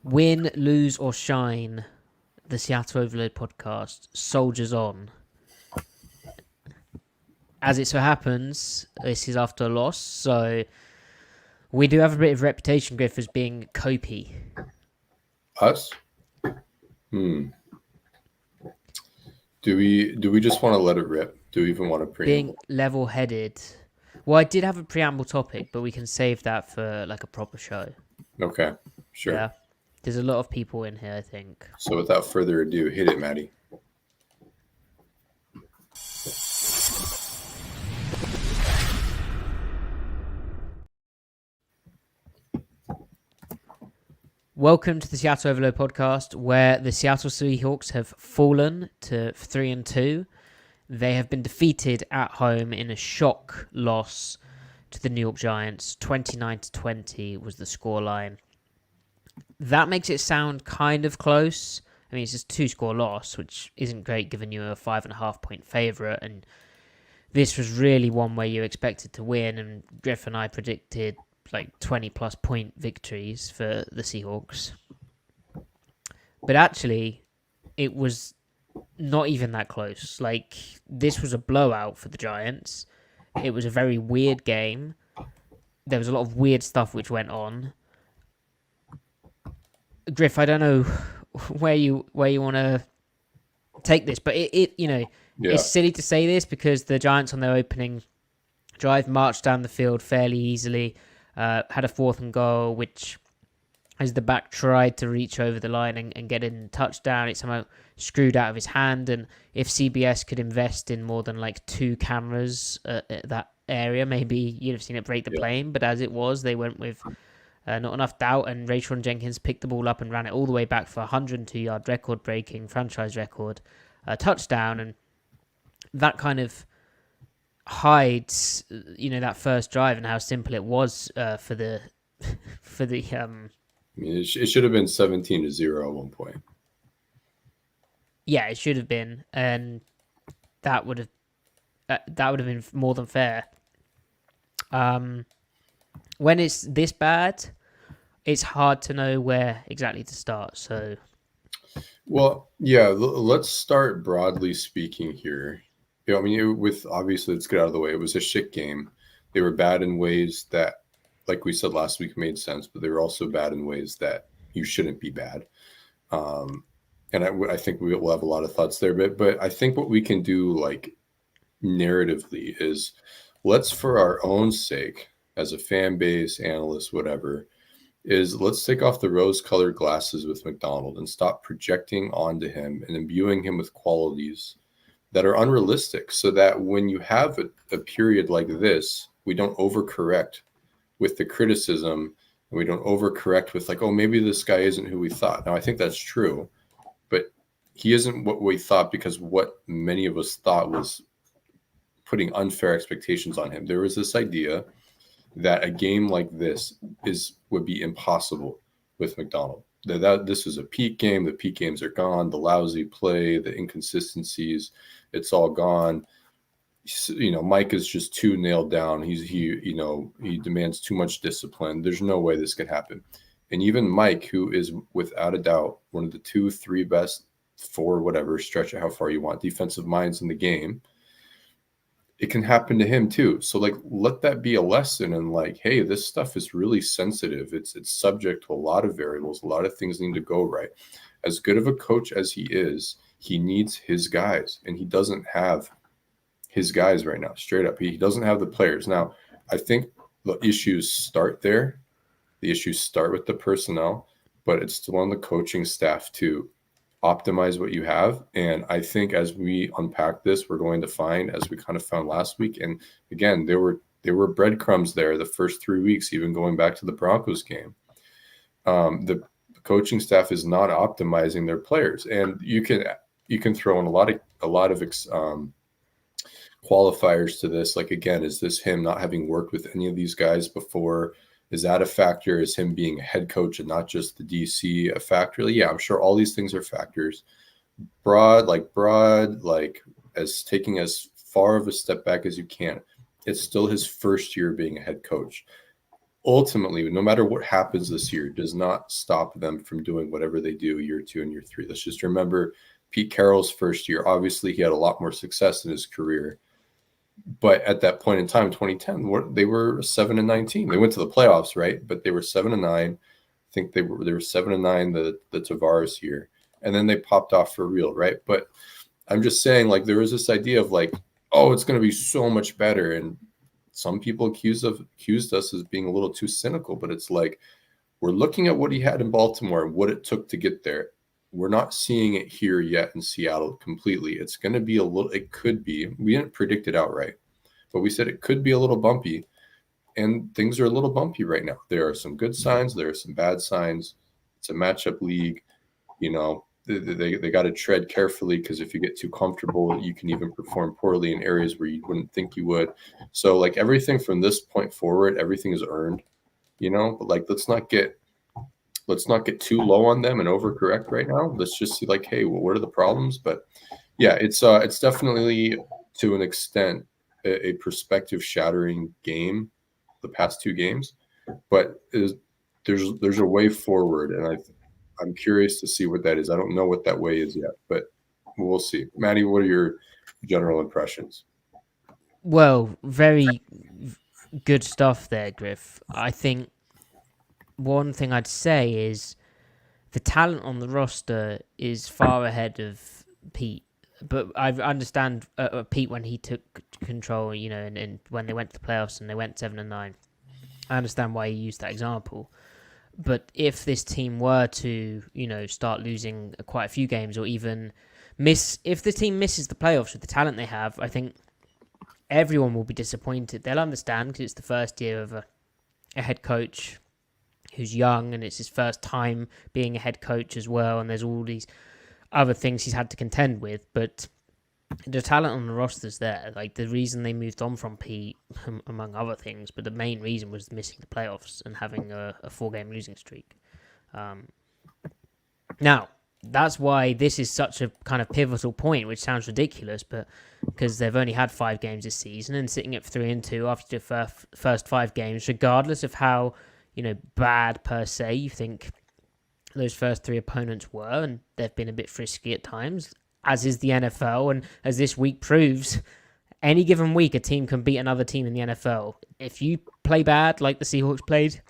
Win, lose, or shine, the Seattle Overload podcast soldiers on. As it so happens, this is after a loss, so we do have a bit of reputation, Griff, as being copy. Us? Do we just want to let it rip? Do we even want to preamble? Being level-headed. Well, I did have a preamble topic, but we can save that for like a proper show. Okay, sure. Yeah. There's a lot of people in here, I think. So without further ado, hit it, Matty. Welcome to the Seattle Overload podcast, where the Seattle Seahawks have fallen to 3-2. They have been defeated at home in a shock loss to the New York Giants. 29-20 was the scoreline. That makes it sound kind of close. I mean, it's just 2-score loss, which isn't great given you a 5.5 point favourite. And this was really one where you expected to win. And Griff and I predicted like 20 plus point victories for the Seahawks. But actually, it was not even that close. Like, this was a blowout for the Giants. It was a very weird game. There was a lot of weird stuff which went on. Griff, I don't know where you want to take this, but it's silly to say this because the Giants on their opening drive marched down the field fairly easily, had a 4th and goal, which as the back tried to reach over the line and get in a touchdown, it somehow screwed out of his hand. And if CBS could invest in more than like 2 cameras at that area, maybe you'd have seen it break the plane. But as it was, they went with not enough doubt, and Rayshon Jenkins picked the ball up and ran it all the way back for a 102-yard record-breaking franchise record touchdown. And that kind of hides, that first drive and how simple it was for the I mean, it should have been 17-0 at one point. Yeah, it should have been, and that would have been more than fair. When it's this bad, it's hard to know where exactly to start. So, well, yeah, let's start broadly speaking here. I mean, obviously, let's get out of the way. It was a shit game. They were bad in ways that, like we said last week, made sense, but they were also bad in ways that you shouldn't be bad. And I think we'll have a lot of thoughts there, but I think what we can do, like, narratively is let's, for our own sake, as a fan base, analyst, whatever, is let's take off the rose-colored glasses with McDonald and stop projecting onto him and imbuing him with qualities that are unrealistic, so that when you have a period like this, we don't overcorrect with the criticism, and we don't overcorrect with like, oh, maybe this guy isn't who we thought. Now, I think that's true, but he isn't what we thought because what many of us thought was putting unfair expectations on him. There was this idea that a game like this would be impossible with McDonald. That this is a peak game. The peak games are gone. The lousy play, the inconsistencies, it's all gone. Mike is just too nailed down. He demands too much discipline. There's no way this can happen. And even Mike, who is without a doubt one of the 2-3 best, 4, whatever, stretch it how far you want, defensive minds in the game, it can happen to him too. So like, let that be a lesson. And like, hey, this stuff is really sensitive. It's subject to a lot of variables. A lot of things need to go right. As good of a coach as he is, he needs his guys, and he doesn't have his guys right now. Straight up, he doesn't have the players. Now, I think the issues start there. The issues start with the personnel, but it's still on the coaching staff to optimize what you have. And I think as we unpack this, we're going to find, as we kind of found last week, and again, there were breadcrumbs there the first 3 weeks, even going back to the Broncos game. The coaching staff is not optimizing their players, and you can throw in a lot of qualifiers to this. Like, again, is this him not having worked with any of these guys before? Is that a factor? Is him being a head coach and not just the DC a factor? Yeah, I'm sure all these things are factors. Broad, as taking as far of a step back as you can. It's still his first year being a head coach. ultimately, no matter what happens this year, does not stop them from doing whatever they do year 2 and year 3. Let's just remember Pete Carroll's first year. Obviously, he had a lot more success in his career. But at that point in time, 2010, they were 7-19. They went to the playoffs, right? But they were 7-9. I think they were 7-9 the Tavares year, and then they popped off for real, right? But I'm just saying, like, there was this idea of like, oh, it's going to be so much better, and some people accused us as being a little too cynical. But it's like, we're looking at what he had in Baltimore and what it took to get there. We're not seeing it here yet in Seattle completely. It's going to be a little, it could be, we didn't predict it outright, but we said it could be a little bumpy, and things are a little bumpy right now. There are some good signs. There are some bad signs. It's a matchup league. You know, they got to tread carefully, because if you get too comfortable, you can even perform poorly in areas where you wouldn't think you would. So like everything from this point forward, everything is earned, you know, but like, let's not get too low on them and overcorrect right now. Let's just see like, hey, well, what are the problems? But yeah, it's definitely to an extent a perspective shattering game, the past 2 games, but there's a way forward, and I'm curious to see what that is. I don't know what that way is yet, but we'll see. Matty, what are your general impressions? Well, very good stuff there, Griff. I think one thing I'd say is the talent on the roster is far ahead of Pete. But I understand Pete when he took control, you know, and when they went to the playoffs and they went 7-9. I understand why he used that example. But if this team were to, you know, start losing quite a few games, or even if the team misses the playoffs with the talent they have, I think everyone will be disappointed. They'll understand, because it's the first year of a head coach who's young, and it's his first time being a head coach as well, and there's all these other things he's had to contend with. But the talent on the roster's there. Like, the reason they moved on from Pete, among other things, but the main reason was missing the playoffs and having a 4-game losing streak. Now, that's why this is such a kind of pivotal point, which sounds ridiculous, but because they've only had 5 games this season, and sitting at 3-2 after the first 5 games, regardless of how, you know, bad per se you think those first 3 opponents were, and they've been a bit frisky at times, as is the NFL, and as this week proves, any given week a team can beat another team in the NFL. If you play bad like the Seahawks played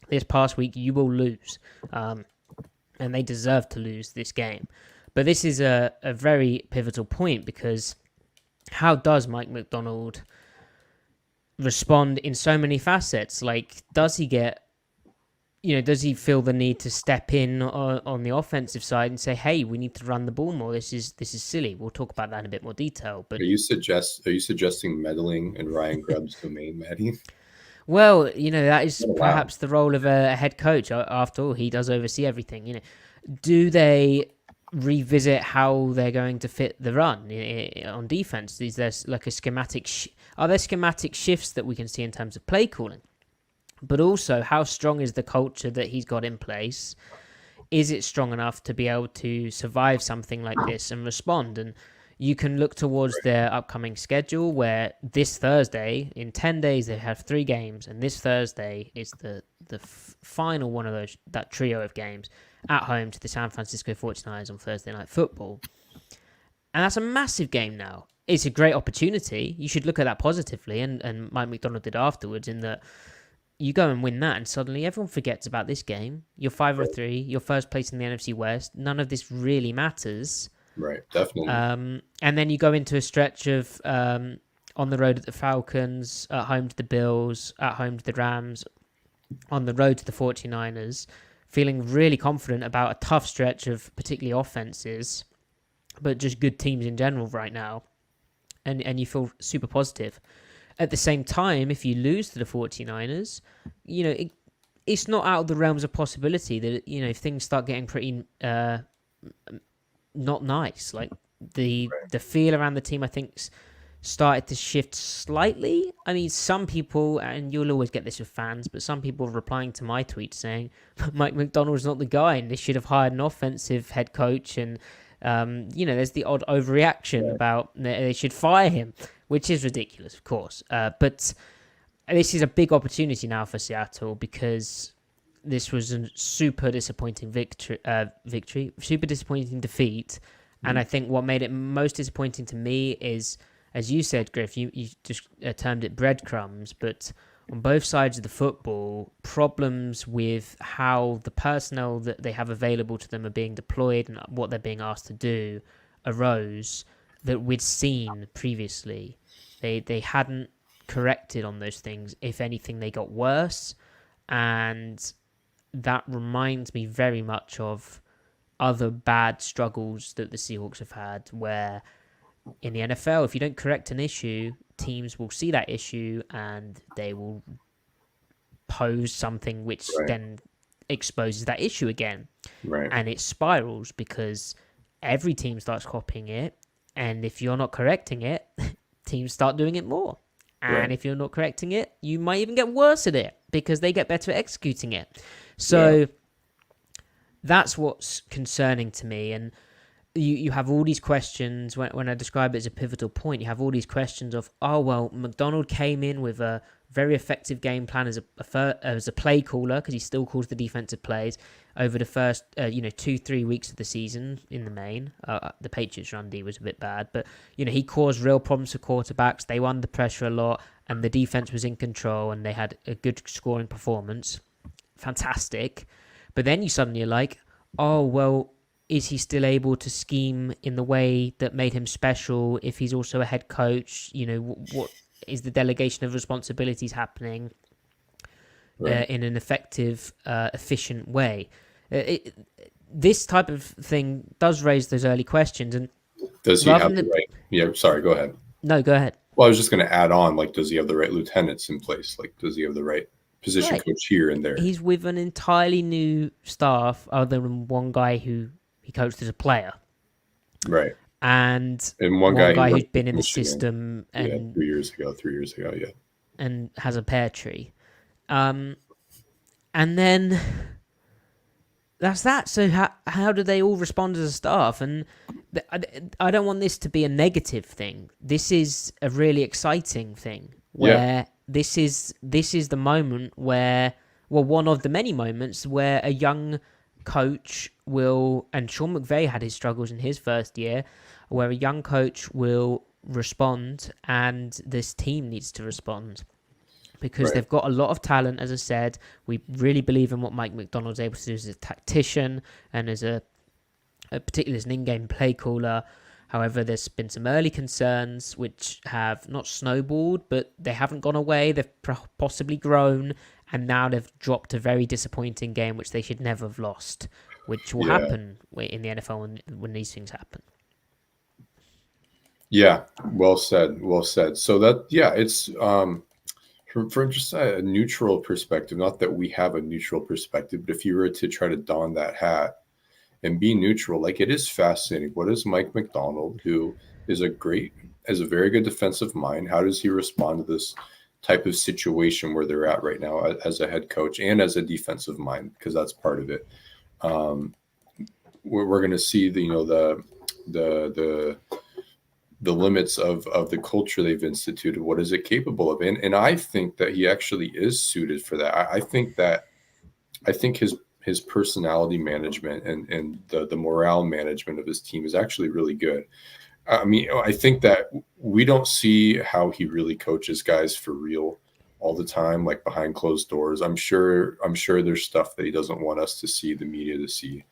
this past week, you will lose. And they deserve to lose this game. But this is a very pivotal point, because how does Mike McDonald respond in so many facets? Like, does he feel the need to step in on the offensive side and say, hey, we need to run the ball more? This is silly. We'll talk about that in a bit more detail. But Are you suggesting meddling in Ryan Grubb's domain, Matty? Well, you know, that is perhaps the role of a head coach. After all, he does oversee everything. You know, do they revisit how they're going to fit the run on defense? Is there like a schematic? Are there schematic shifts that we can see in terms of play calling? But also, how strong is the culture that he's got in place? Is it strong enough to be able to survive something like this and respond? And you can look towards their upcoming schedule, where this Thursday, in 10 days, they have 3 games, and this Thursday is the final one of that trio of games at home to the San Francisco 49ers on Thursday Night Football. And that's a massive game now. It's a great opportunity. You should look at that positively, and Mike McDonald did afterwards, in that you go and win that, and suddenly everyone forgets about this game. You're 5-3, you're first place in the NFC West. None of this really matters. Right, definitely. And then you go into a stretch of on the road at the Falcons, at home to the Bills, at home to the Rams, on the road to the 49ers, feeling really confident about a tough stretch of particularly offenses, but just good teams in general right now. And you feel super positive. At the same time, if you lose to the 49ers, you know, it's not out of the realms of possibility that, you know, if things start getting pretty not nice, like the feel around the team, I think, started to shift slightly. I mean, some people, and you'll always get this with fans, but some people are replying to my tweet saying Mike McDonald's not the guy, and they should have hired an offensive head coach. And you know, there's the odd overreaction about they should fire him, which is ridiculous, of course. But this is a big opportunity now for Seattle because this was a super disappointing super disappointing defeat. And I think what made it most disappointing to me is, as you said, Griff, you just termed it breadcrumbs, but on both sides of the football, problems with how the personnel that they have available to them are being deployed and what they're being asked to do arose that we'd seen previously. They hadn't corrected on those things. If anything, they got worse. And that reminds me very much of other bad struggles that the Seahawks have had, where in the NFL, if you don't correct an issue, teams will see that issue and they will pose something which then exposes that issue again. Right. And it spirals because every team starts copying it. And if you're not correcting it, teams start doing it more. And if you're not correcting it, you might even get worse at it because they get better at executing it. So that's what's concerning to me. And you have all these questions. When I describe it as a pivotal point, you have all these questions of, oh, well, McDonald came in with a very effective game plan as a play caller, because he still calls the defensive plays over the first 2-3 weeks of the season in the main. The Patriots run D was a bit bad, but he caused real problems for quarterbacks. They were under pressure a lot, and the defense was in control, and they had a good scoring performance. Fantastic. But then you suddenly are like, oh, well, is he still able to scheme in the way that made him special if he's also a head coach? What is the delegation of responsibilities happening in an effective, efficient way? This type of thing does raise those early questions. And does he have the right? Yeah, sorry, go ahead. No, go ahead. Well, I was just going to add on, does he have the right lieutenants in place? Does he have the right position coach here and there? He's with an entirely new staff other than one guy who he coached as a player. Right. And one guy who's been in the system and 3 years ago, and has a pear tree. And then that's that. So how do they all respond as a staff? And I don't want this to be a negative thing. This is a really exciting thing where this is the moment where, well, one of the many moments where a young coach will, and Sean McVay had his struggles in his first year, where a young coach will respond and this team needs to respond because they've got a lot of talent. As I said, we really believe in what Mike McDonald's able to do as a tactician and as particularly as an in-game play caller. However, there's been some early concerns which have not snowballed, but they haven't gone away. They've possibly grown, and now they've dropped a very disappointing game which they should never have lost, which will happen in the NFL when these things happen. Yeah, well said. So that, it's from just a neutral perspective, not that we have a neutral perspective, but if you were to try to don that hat and be neutral, it is fascinating. What is Mike McDonald, who is a very good defensive mind, how does he respond to this type of situation where they're at right now as a head coach and as a defensive mind, because that's part of it. We're going to see the limits of the culture they've instituted. What is it capable of? And I think that he actually is suited for that. I think his personality management and the morale management of his team is actually really good. I mean, I think that we don't see how he really coaches guys for real all the time, behind closed doors. I'm sure there's stuff that he doesn't want us to see, the media to see.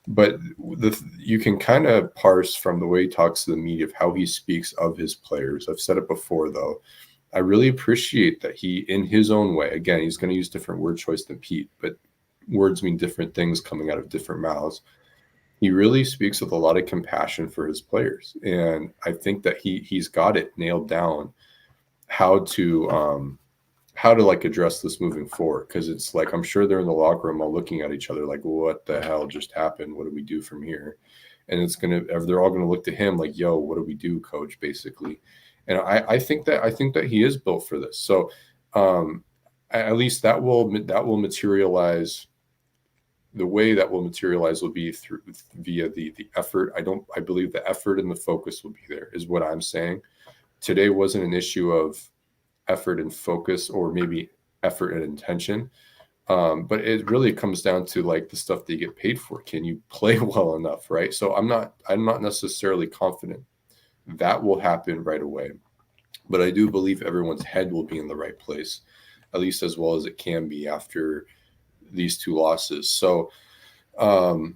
But you can kind of parse from the way he talks to the media of how he speaks of his players. I've said it before, though. I really appreciate that he, in his own way, again, he's going to use different word choice than Pete, but words mean different things coming out of different mouths. He really speaks with a lot of compassion for his players. And I think that he's got it nailed down how to address this moving forward. Because it's I'm sure they're in the locker room all looking at each other what the hell just happened? What do we do from here? And they're all going to look to him yo, what do we do, coach, basically. And I think that he is built for this. So at least that will materialize. The way that will materialize will be via the effort. I believe the effort and the focus will be there, is what I'm saying. Today wasn't an issue of effort and focus, or maybe effort and intention. But it really comes down to like the stuff that you get paid for. Can you play well enough, right? So I'm not necessarily confident that will happen right away, but I do believe everyone's head will be in the right place, at least as well as it can be after these two losses. So, but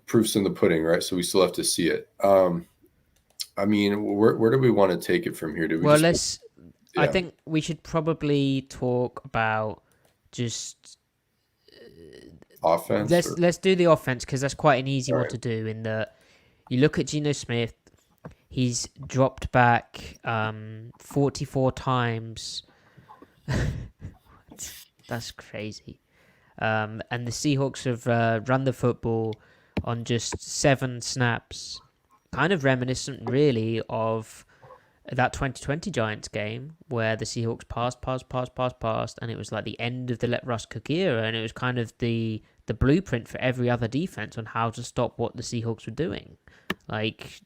proof's in the pudding, right? So we still have to see it. I mean, where do we want to take it from here? Do we Well, just? I think we should probably talk about just Offense. Let's do the offense, because that's quite an easy All one right. to do. In that, you look at Geno Smith, he's dropped back 44 times. That's crazy. And the Seahawks have run the football on just 7 snaps, kind of reminiscent, really, of that 2020 Giants game where the Seahawks passed, and it was like the end of the let Russ cook era, and it was kind of the blueprint for every other defense on how to stop what the Seahawks were doing. Like,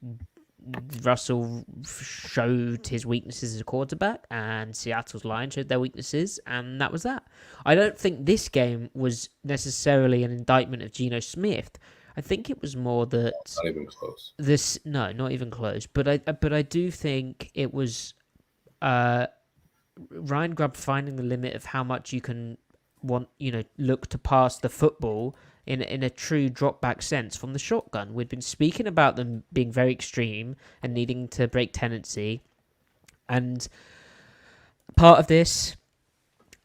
Russell showed his weaknesses as a quarterback, and Seattle's line showed their weaknesses, and that was that. I don't think this game was necessarily an indictment of Geno Smith. I think it was more that Not even close. not even close. But I do think it was Ryan Grubb finding the limit of how much you can look to pass the football in a true drop back sense from the shotgun. We'd been speaking about them being very extreme and needing to break tendency, and part of this,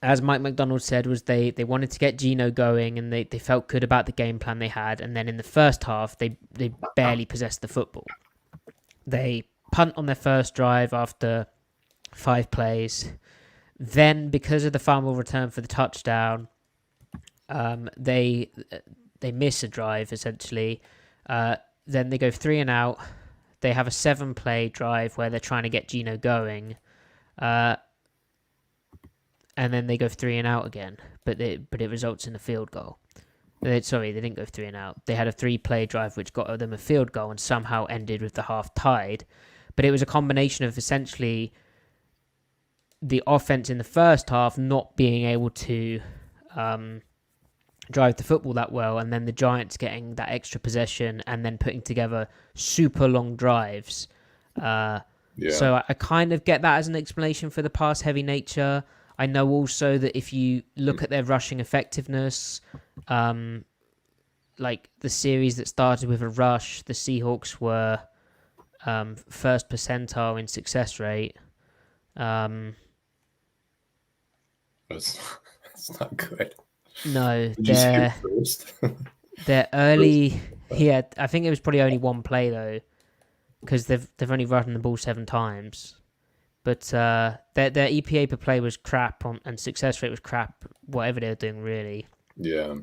as Mike McDonald said, was they wanted to get Geno going, and they felt good about the game plan they had. And then in the first half, they barely possessed the football. They punt on their first drive after 5 plays. Then, because of the fumble return for the touchdown, they miss a drive, essentially. Then they go 3 and out. They have a 7-play drive where they're trying to get Geno going. And then they go 3 and out again, but it results in a field goal. They didn't go 3 and out. They had a 3-play drive which got them a field goal and somehow ended with the half tied. But it was a combination of essentially the offense in the first half not being able to drive the football that well, and then the Giants getting that extra possession and then putting together super long drives. So I kind of get that as an explanation for the pass-heavy nature. I know also that if you look at their rushing effectiveness, like the series that started with a rush, the Seahawks were first percentile in success rate. That's not good. No, Did you say first? they're early. Yeah, I think it was probably only 1 play though, because they've only run the ball 7 times. But their EPA per play was crap, and success rate was crap, whatever they were doing, really. Yeah.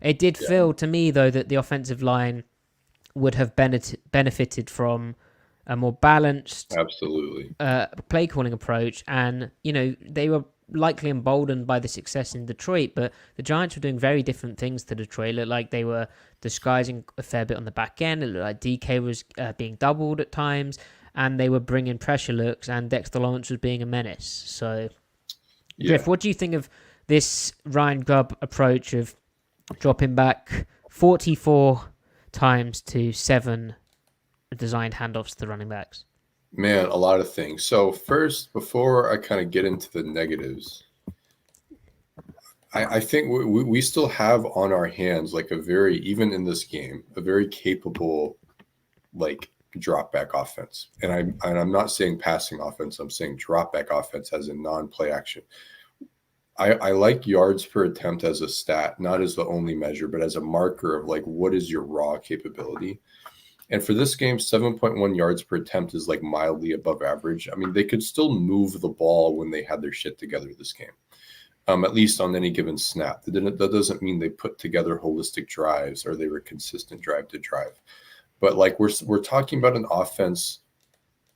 It did feel to me, though, that the offensive line would have benefited from a more balanced Absolutely. play calling approach. And, they were likely emboldened by the success in Detroit, but the Giants were doing very different things to Detroit. It looked like they were disguising a fair bit on the back end. It looked like DK was being doubled at times, and they were bringing pressure looks, and Dexter Lawrence was being a menace. So, Griff, what do you think of this Ryan Grubb approach of dropping back 44 times to 7 designed handoffs to the running backs? Man, a lot of things. So first, before I kind of get into the negatives, I think we still have on our hands, like even in this game, a very capable, like, drop back offense. And I'm not saying passing offense, I'm saying drop back offense as a non-play action. I like yards per attempt as a stat, not as the only measure, but as a marker of like, what is your raw capability? And for this game, 7.1 yards per attempt is like mildly above average. I mean, they could still move the ball when they had their shit together this game, at least on any given snap. That doesn't mean they put together holistic drives or they were consistent drive to drive. But like we're talking about an offense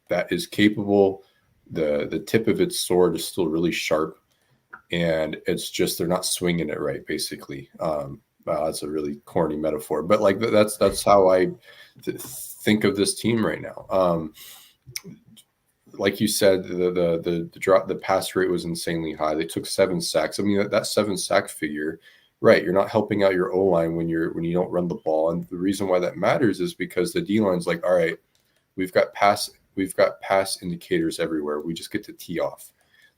that is capable. The tip of its sword is still really sharp, and it's just they're not swinging it right, basically. That's a really corny metaphor, but like that's how I think of this team right now. like you said, the pass rate was insanely high. They took 7 sacks. I mean, that 7 sack figure, right? You're not helping out your O line when you don't run the ball, and the reason why that matters is because the D line's like, all right, we've got pass indicators everywhere. We just get to tee off.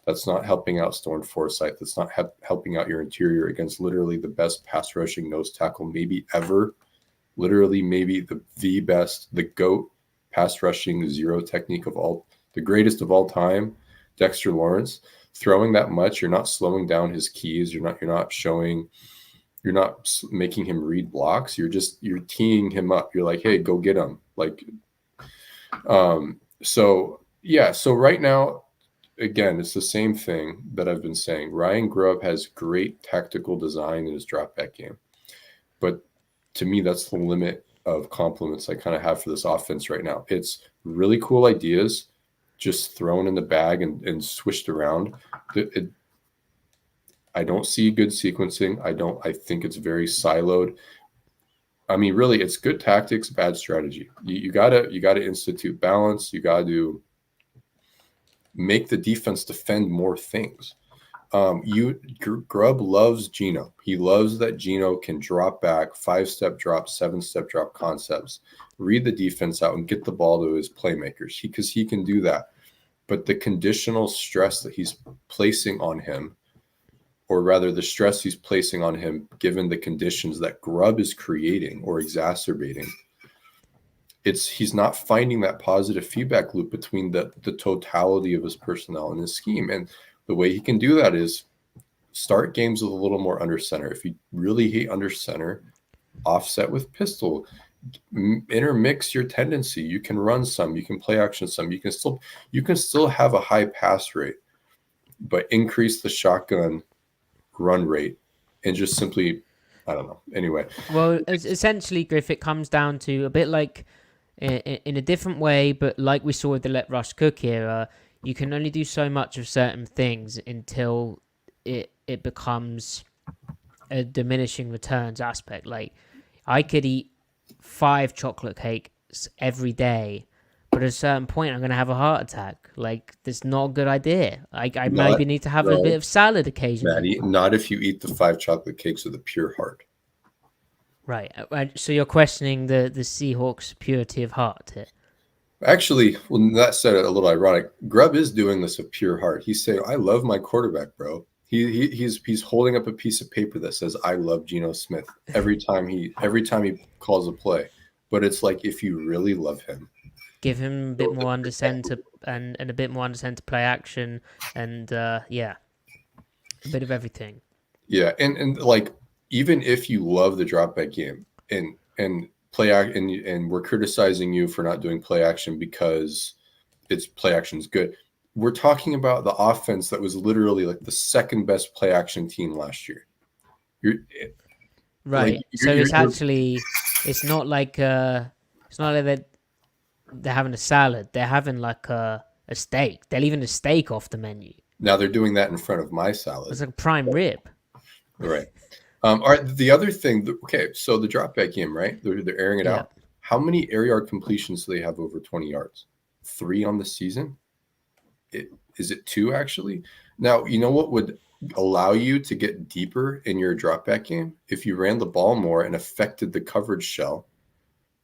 That's not helping out Storm Forsythe. That's not helping out your interior against literally the best pass rushing nose tackle maybe ever. Literally, maybe the best, the GOAT pass rushing zero technique of all, the greatest of all time, Dexter Lawrence. Throwing that much, you're not slowing down his keys. You're not making him read blocks. You're teeing him up. You're like, hey, go get him. Like, so right now, again, it's the same thing that I've been saying. Ryan Grubb has great tactical design in his drop back game, but to me, that's the limit of compliments I kind of have for this offense right now. It's really cool ideas just thrown in the bag and swished around. I don't see good sequencing. I think it's very siloed. I mean, really, it's good tactics, bad strategy. You gotta institute balance. You got to make the defense defend more things. Grubb loves Geno. He loves that Geno can drop back, 5-step drop, 7-step drop concepts, read the defense out and get the ball to his playmakers because he can do that. But the conditional stress that he's placing on him, or rather the stress he's placing on him, given the conditions that Grubb is creating or exacerbating, he's not finding that positive feedback loop between the totality of his personnel and his scheme. And the way he can do that is start games with a little more under center. If you really hate under center, offset with pistol, intermix your tendency. You can run some, you can play action some, you can still have a high pass rate, but increase the shotgun run rate and just simply, I don't know. Anyway. Well, essentially, Griff, it comes down to a bit like in a different way, but like we saw with the Let Rush Cook era, you can only do so much of certain things until it becomes a diminishing returns aspect. Like, I could eat 5 chocolate cakes every day, but at a certain point, I'm going to have a heart attack. Like, that's not a good idea. I maybe need to have a bit of salad occasionally. Matty, not if you eat the 5 chocolate cakes with a pure heart. Right. So you're questioning the Seahawks' purity of heart here. Actually, well, that said, a little ironic. Grubb is doing this with pure heart. He's saying, "I love my quarterback, bro." He's holding up a piece of paper that says, "I love Geno Smith" every time he calls a play. But it's like, if you really love him, give him a bit more under center and a bit more under center play action and a bit of everything. Yeah, and like, even if you love the drop back game and play action, and we're criticizing you for not doing play action because its play action is good. We're talking about the offense that was literally like the second best play action team last year. It's not like they're having a salad. They're having like a steak. They're leaving a steak off the menu. Now they're doing that in front of my salad. It's like a prime rib. Right. All right. The other thing, okay, so the drop back game, right? They're airing it out. How many air yard completions do they have over 20 yards? 3 on the season? Is it 2 actually? Now, you know what would allow you to get deeper in your drop back game? If you ran the ball more and affected the coverage shell.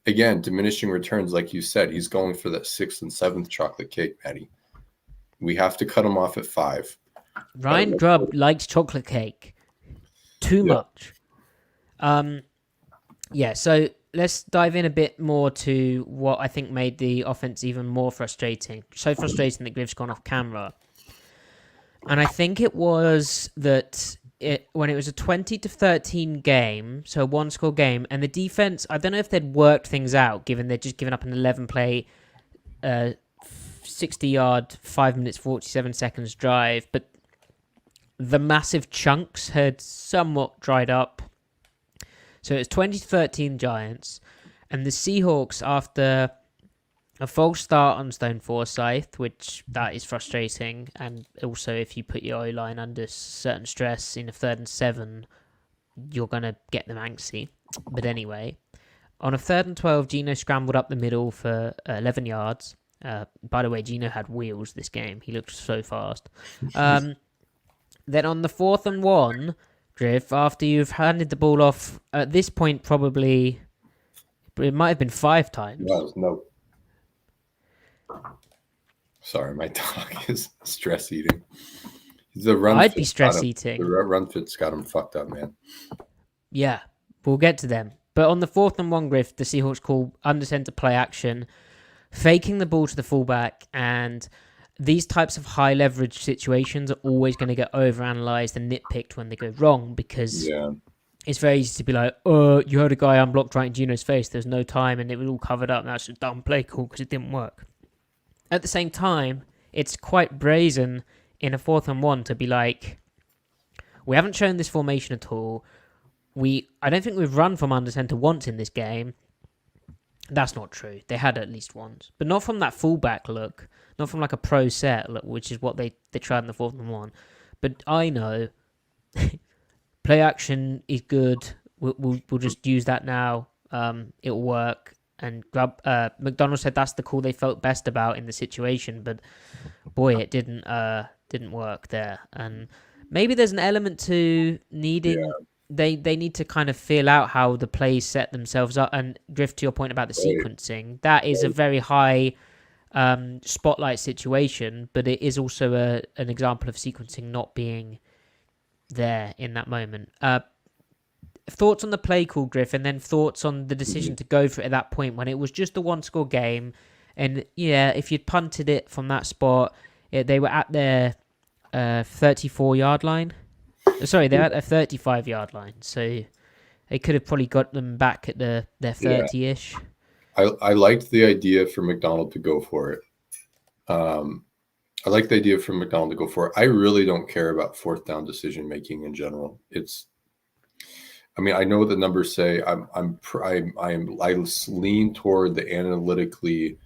Again, diminishing returns, like you said, he's going for that 6th and 7th chocolate cake, Matty. We have to cut him off at 5. Ryan Grubb likes chocolate cake. Too much. So let's dive in a bit more to what I think made the offense even more frustrating. So frustrating that Griff's gone off camera. And I think it was that when it was a 20-13 game, so a 1-score game, and the defense, I don't know if they'd worked things out, given they'd just given up an 11-play, 60-yard, 5 minutes, 47 seconds drive, but the massive chunks had somewhat dried up. So it's 20-13 Giants, and the Seahawks, after a false start on Stone Forsythe, which that is frustrating, and also if you put your O-line under certain stress in a 3rd and 7, you're going to get them angsty. But anyway, on a 3rd and 12, Geno scrambled up the middle for 11 yards. By the way, Gino had wheels this game. He looked so fast. Then on the 4th and 1, Griff, after you've handed the ball off, at this point probably, it might have been 5 times. No. Sorry, my dog is stress eating. I'd be stress eating. The run fit's got him fucked up, man. Yeah, we'll get to them. But on the 4th and 1, Griff, the Seahawks call under center play action, faking the ball to the fullback, and these types of high leverage situations are always going to get overanalyzed and nitpicked when they go wrong, because it's very easy to be like, you heard a guy unblocked right in Gino's face, there's no time, and it was all covered up, and that's a dumb play call because it didn't work. At the same time, it's quite brazen in a 4th and 1 to be like, we haven't shown this formation at all. I don't think we've run from under center once in this game. That's not true. They had at least once. But not from that fullback look. Not from like a pro set look, which is what they tried in the 4th and 1. But I know play action is good. We'll just use that now. It'll work. And McDonald said that's the call they felt best about in the situation. But boy, it didn't work there. And maybe there's an element to needing... Yeah. They need to kind of feel out how the plays set themselves up. And Griff, to your point about the sequencing, that is a very high spotlight situation, but it is also an example of sequencing not being there in that moment. Thoughts on the play call, Griff, and then thoughts on the decision to go for it at that point when it was just a 1-score game. And yeah, if you'd punted it from that spot, they were at their 34-yard line. Sorry, they're at a 35-yard line, so they could have probably got them back at their 30-ish. I liked the idea for McDonald to go for it. I really don't care about 4th down decision making in general. I know the numbers say I lean toward the analytically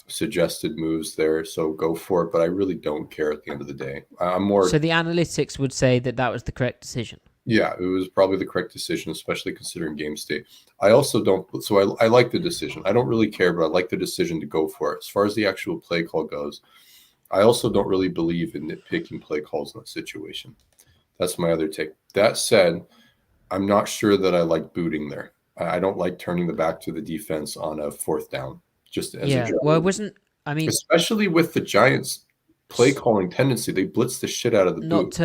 suggested moves there, so go for it, but I really don't care at the end of the day. I'm more... So the analytics would say that was the correct decision? Yeah, it was probably the correct decision, especially considering game state. I also don't... So I like the decision. I don't really care, but I like the decision to go for it. As far as the actual play call goes, I also don't really believe in nitpicking play calls in that situation. That's my other take. That said, I'm not sure that I like booting there. I don't like turning the back to the defense on a 4th down. Well, it wasn't. Especially with the Giants' play calling tendency, they blitz the shit out of the boot.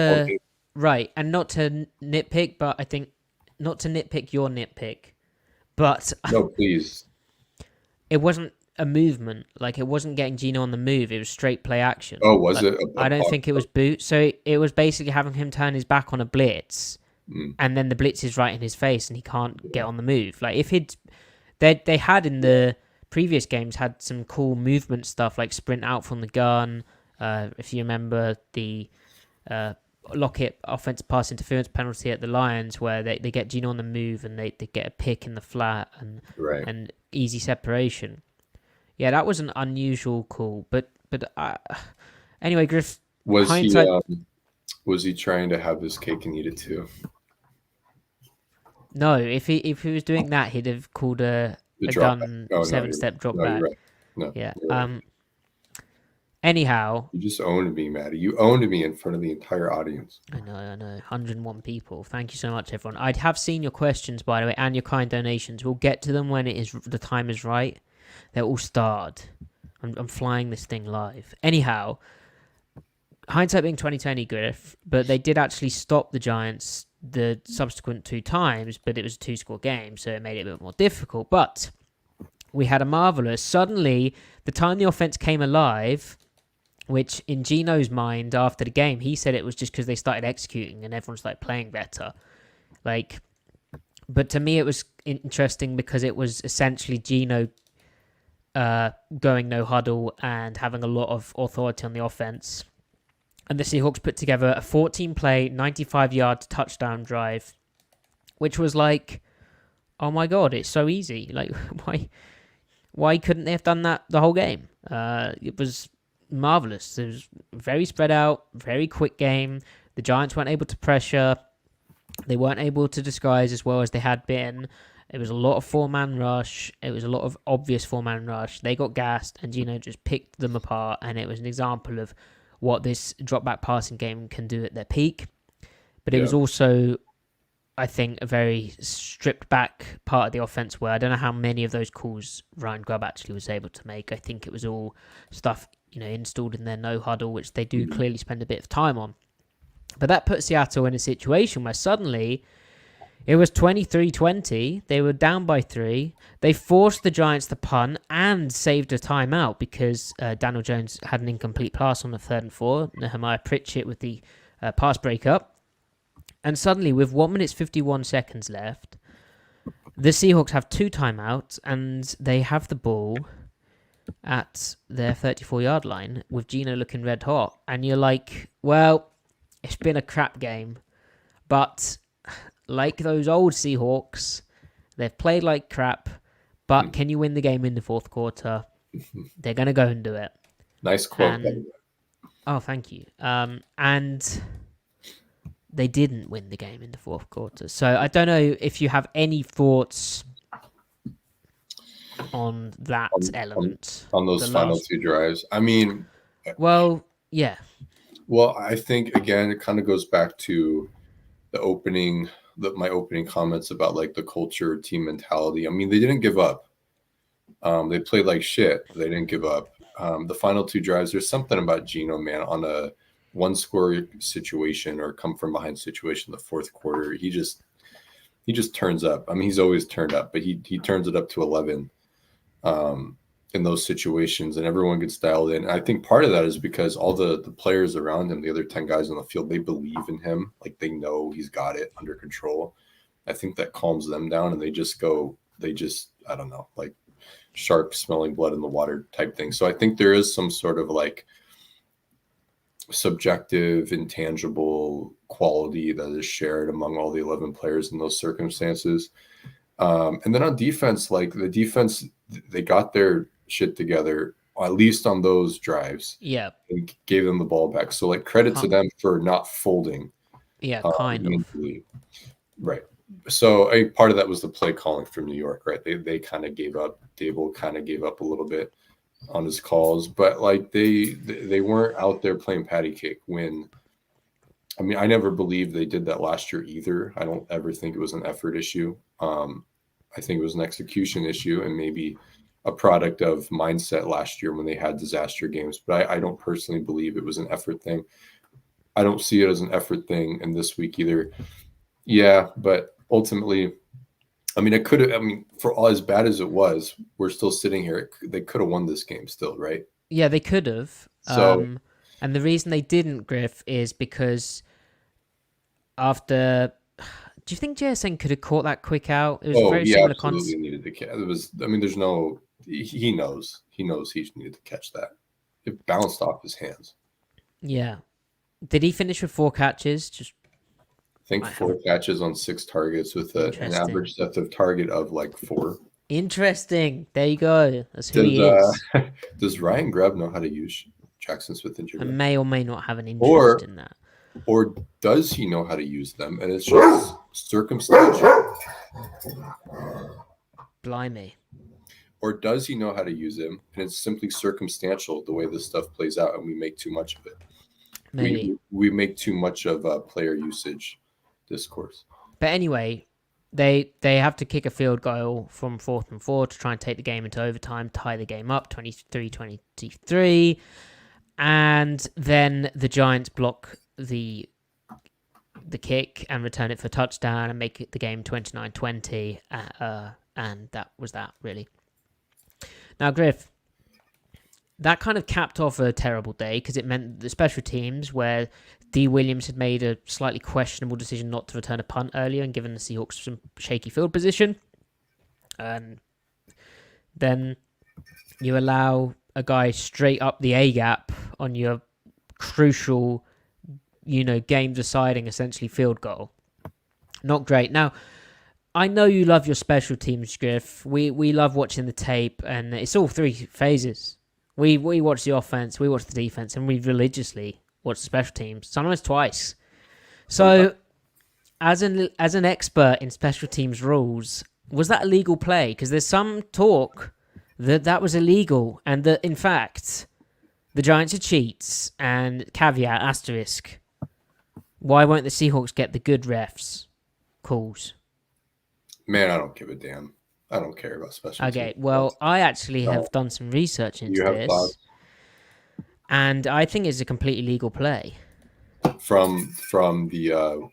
Right, and not to nitpick, but I think not to nitpick your nitpick, but no, please. It wasn't a movement. Like, it wasn't getting Gino on the move. It was straight play action. Oh, was it? I don't think it was boot. So it was basically having him turn his back on a blitz, and then the blitz is right in his face, and he can't get on the move. Like, if they had in the previous games had some cool movement stuff like sprint out from the gun. If you remember the Lockett offensive pass interference penalty at the Lions, where they get Gino on the move and they get a pick in the flat and easy separation. Yeah, that was an unusual call. But anyway, Griff. Was he trying to have his cake and eat it too? No, if he was doing that, he'd have called a done 7-step drop back. Right. No, yeah. Anyhow, you just owned me, Matty. You owned me in front of the entire audience. I know. 101 people. Thank you so much, everyone. I have seen your questions, by the way, and your kind donations. We'll get to them when the time is right. They're all starred. I'm flying this thing live. Anyhow, hindsight being 2020, Griff, but they did actually stop the Giants the subsequent 2 times, but it was a 2-score game, so it made it a bit more difficult. But we had a marvelous... Suddenly, the time the offense came alive, which in Gino's mind after the game, he said it was just because they started executing and everyone started playing better. But to me, it was interesting because it was essentially Gino going no huddle and having a lot of authority on the offense. And the Seahawks put together a 14-play, 95-yard touchdown drive, which was like, oh my God, it's so easy. Like, why couldn't they have done that the whole game? It was marvelous. It was very spread out, very quick game. The Giants weren't able to pressure. They weren't able to disguise as well as they had been. It was a lot of four-man rush. It was a lot of obvious four-man rush. They got gassed, and Gino just picked them apart, and it was an example of what this drop-back passing game can do at their peak. But it was also, I think, a very stripped-back part of the offense where I don't know how many of those calls Ryan Grubb actually was able to make. I think it was all stuff, installed in their no huddle, which they do clearly spend a bit of time on. But that put Seattle in a situation where suddenly it was 23-20. They were down by 3. They forced the Giants to punt and saved a timeout because Daniel Jones had an incomplete pass on the 3rd and 4. Nehemiah Pritchett with the pass breakup. And suddenly, with 1 minute 51 seconds left, the Seahawks have 2 timeouts and they have the ball at their 34-yard line with Gino looking red hot. And you're like, well, it's been a crap game, but like those old Seahawks, they've played like crap, but can you win the game in the 4th quarter? They're going to go and do it. Nice quote. Oh, thank you. And they didn't win the game in the 4th quarter. So I don't know if you have any thoughts on that element. On those final 2 drives. I mean... Well, yeah. Well, I think, again, it kind of goes back to my opening comments about like the culture, team mentality. I mean, they didn't give up. They played like shit. They didn't give up. The final 2 drives, there's something about Gino, man, on a 1-score situation or come from behind situation in the 4th quarter. He just turns up. I mean, he's always turned up, but he turns it up to 11 in those situations, and everyone gets dialed in. And I think part of that is because all the players around him, the other 10 guys on the field, they believe in him. Like, they know he's got it under control. I think that calms them down, and they just, I don't know, like sharks smelling blood in the water type thing. So I think there is some sort of like subjective, intangible quality that is shared among all the 11 players in those circumstances. And then on defense, like the defense, they got their shit together, at least on those drives. Yeah. And gave them the ball back. So like credit to them for not folding. Yeah, kind of. Right. So part of that was the play calling from New York, right? They kind of gave up. Dable kind of gave up a little bit on his calls, but like they weren't out there playing patty cake when, I mean, I never believed they did that last year either. I don't ever think it was an effort issue. I think it was an execution issue and maybe a product of mindset last year when they had disaster games. But I don't personally believe it was an effort thing. I don't see it as an effort thing in this week either. Yeah, but ultimately, I mean, for all as bad as it was, we're still sitting here. They could have won this game still, right? Yeah, they could have. So, and the reason they didn't, Griff, is because after... Do you think JSN could have caught that quick out? It was a very similar concept. Needed to catch. It was. I mean, there's no. He knows. He knows he needed to catch that. It bounced off his hands. Yeah. Did he finish with 4 catches? I think 4 catches on 6 targets with an average depth of target of like 4. Interesting. There you go. That's who he is. Does Ryan Grubb know how to use Jackson Smith and Jigba? I may or may not have an interest in that. Or does he know how to use them? And it's just circumstantial. Blimey. Or does he know how to use them? And it's simply circumstantial the way this stuff plays out, and we make too much of it. Maybe. We make too much of player usage discourse. But anyway, they have to kick a field goal from 4th and 4 to try and take the game into overtime, tie the game up 23-23. And then the Giants block the kick and return it for a touchdown and make it the game 29-20. And that was that, really. Now, Griff, that kind of capped off a terrible day because it meant the special teams, where D. Williams had made a slightly questionable decision not to return a punt earlier and given the Seahawks some shaky field position. And then you allow a guy straight up the A-gap on your crucial, game-deciding, essentially, field goal. Not great. Now, I know you love your special teams, Griff. We love watching the tape, and it's all 3 phases. We watch the offense, we watch the defense, and we religiously watch the special teams, sometimes twice. So, as an expert in special teams rules, Was that a legal play? Because there's some talk that that was illegal, and that in fact the Giants are cheats. And caveat asterisk: why won't the Seahawks get the good refs calls? Man, I don't give a damn. I don't care about special teams. Okay, well, I actually have done some research into You have this, thoughts and I think it's a completely legal play. from the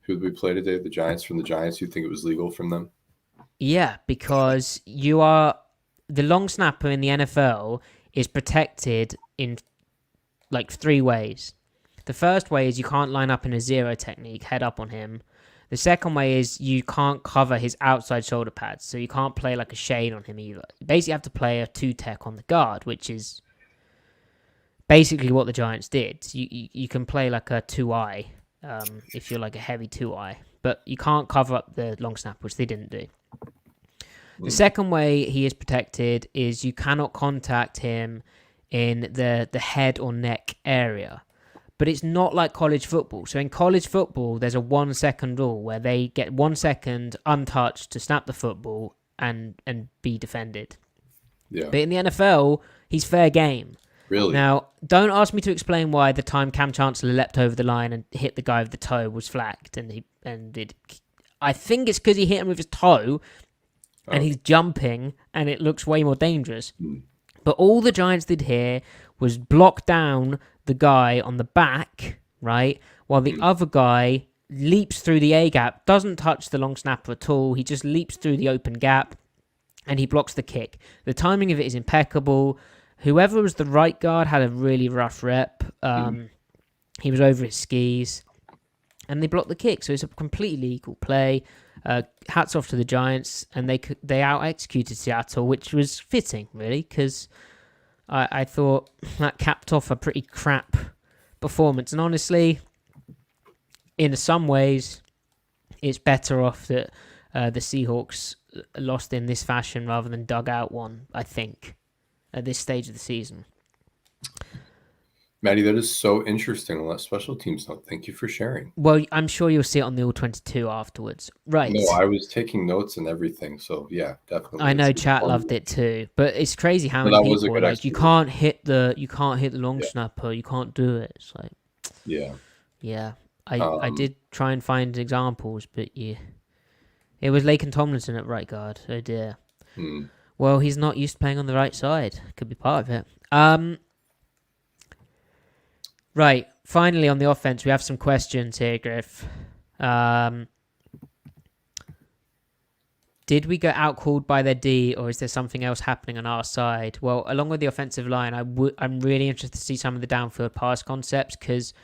who did we play today? The Giants. From the Giants, you think it was legal from them? Yeah, because you are the long snapper in the NFL is protected in like 3 ways. The first way is you can't line up in a zero technique, head up on him. The second way is you can't cover his outside shoulder pads, so you can't play like a shade on him either. You basically have to play a 2-tech on the guard, which is basically what the Giants did. You can play like a 2-eye if you're like a heavy 2-eye, but you can't cover up the long snapper, which they didn't do. The second way he is protected is you cannot contact him in the head or neck area. But it's not like college football. So in college football, there's a 1 second rule where they get 1 second untouched to snap the football and be defended. Yeah. But in the NFL, he's fair game. Really? Now, don't ask me to explain why the time Cam Chancellor leapt over the line and hit the guy with the toe was flagged. I think it's because he hit him with his toe and he's jumping and it looks way more dangerous. But all the Giants did here was block down the guy on the back, right? While the other guy leaps through the A gap, doesn't touch the long snapper at all. He just leaps through the open gap and he blocks the kick. The timing of it is impeccable. Whoever was the right guard had a really rough rep. He was over his skis and they blocked the kick. So it's a completely equal play. Hats off to the Giants, and they out-executed Seattle, which was fitting, really, because I thought that capped off a pretty crap performance. And honestly, in some ways, it's better off that the Seahawks lost in this fashion rather than dug out one, I think, at this stage of the season. Matty, that is so interesting on that special teams note. Thank you for sharing. Well, I'm sure you'll see it on the All-22 afterwards. Right. No, I was taking notes and everything, so yeah, definitely. I know chat loved it too, but it's crazy how many people are like, you can't hit the long snapper, you can't do it. It's like, yeah. I did try and find examples, but it was Laken Tomlinson at right guard. Oh dear. Well, he's not used to playing on the right side. Could be part of it. Right, finally on the offense, we have some questions here, Griff. Did we get out-called by their D, or is there something else happening on our side? Well, along with the offensive line, I'm really interested to see some of the downfield pass concepts, because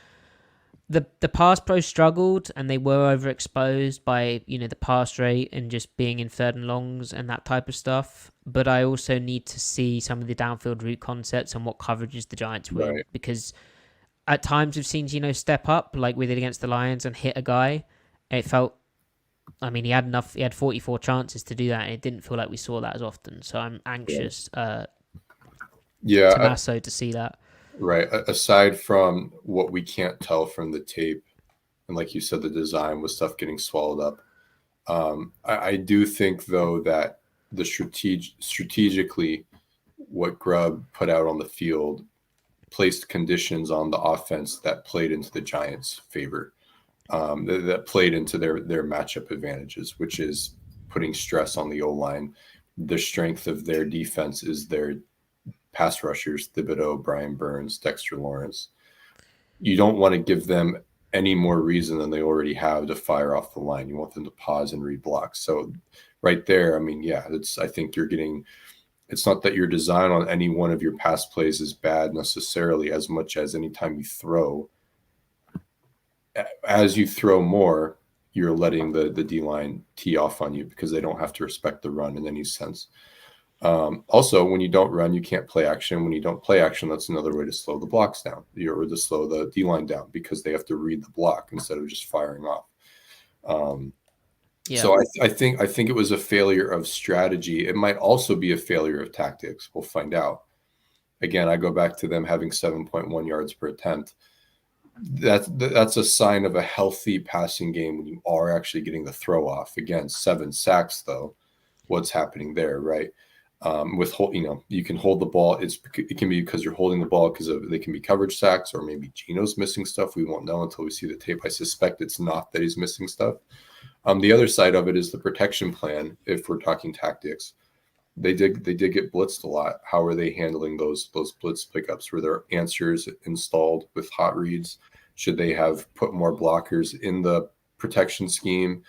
the pass pro struggled, and they were overexposed by the pass rate and just being in 3rd and longs and that type of stuff. But I also need to see some of the downfield route concepts and what coverages the Giants win, because at times we've seen Geno step up, like we did against the Lions, and hit a guy. It felt, he had 44 chances to do that, and it didn't feel like we saw that as often. So I'm anxious Tommaso to see that. Right. Aside from what we can't tell from the tape, and like you said, the design with stuff getting swallowed up, I do think, though, that the strategically what Grubb put out on the field placed conditions on the offense that played into the Giants' favor, that played into their matchup advantages, which is putting stress on the O-line. The strength of their defense is their pass rushers, Thibodeau, Brian Burns, Dexter Lawrence. You don't want to give them any more reason than they already have to fire off the line. You want them to pause and read blocks. So right there, I think you're getting – it's not that your design on any one of your pass plays is bad necessarily, as much as anytime you throw, as you throw more, you're letting the D-line tee off on you because they don't have to respect the run in any sense. Also, when you don't run, you can't play action. When you don't play action, that's another way to slow the blocks down, or to slow the D-line down, because they have to read the block instead of just firing off. So I think it was a failure of strategy. It might also be a failure of tactics. We'll find out. Again, I go back to them having 7.1 yards per attempt. that's a sign of a healthy passing game when you are actually getting the throw off. Again, 7 sacks though. What's happening there, right? You can hold the ball. It can be because you're holding the ball because they can be coverage sacks, or maybe Gino's missing stuff. We won't know until we see the tape. I suspect it's not that he's missing stuff. The other side of it is the protection plan. If we're talking tactics, they did get blitzed a lot. How are they handling those blitz pickups? Were there answers installed with hot reads? Should they have put more blockers in the protection scheme?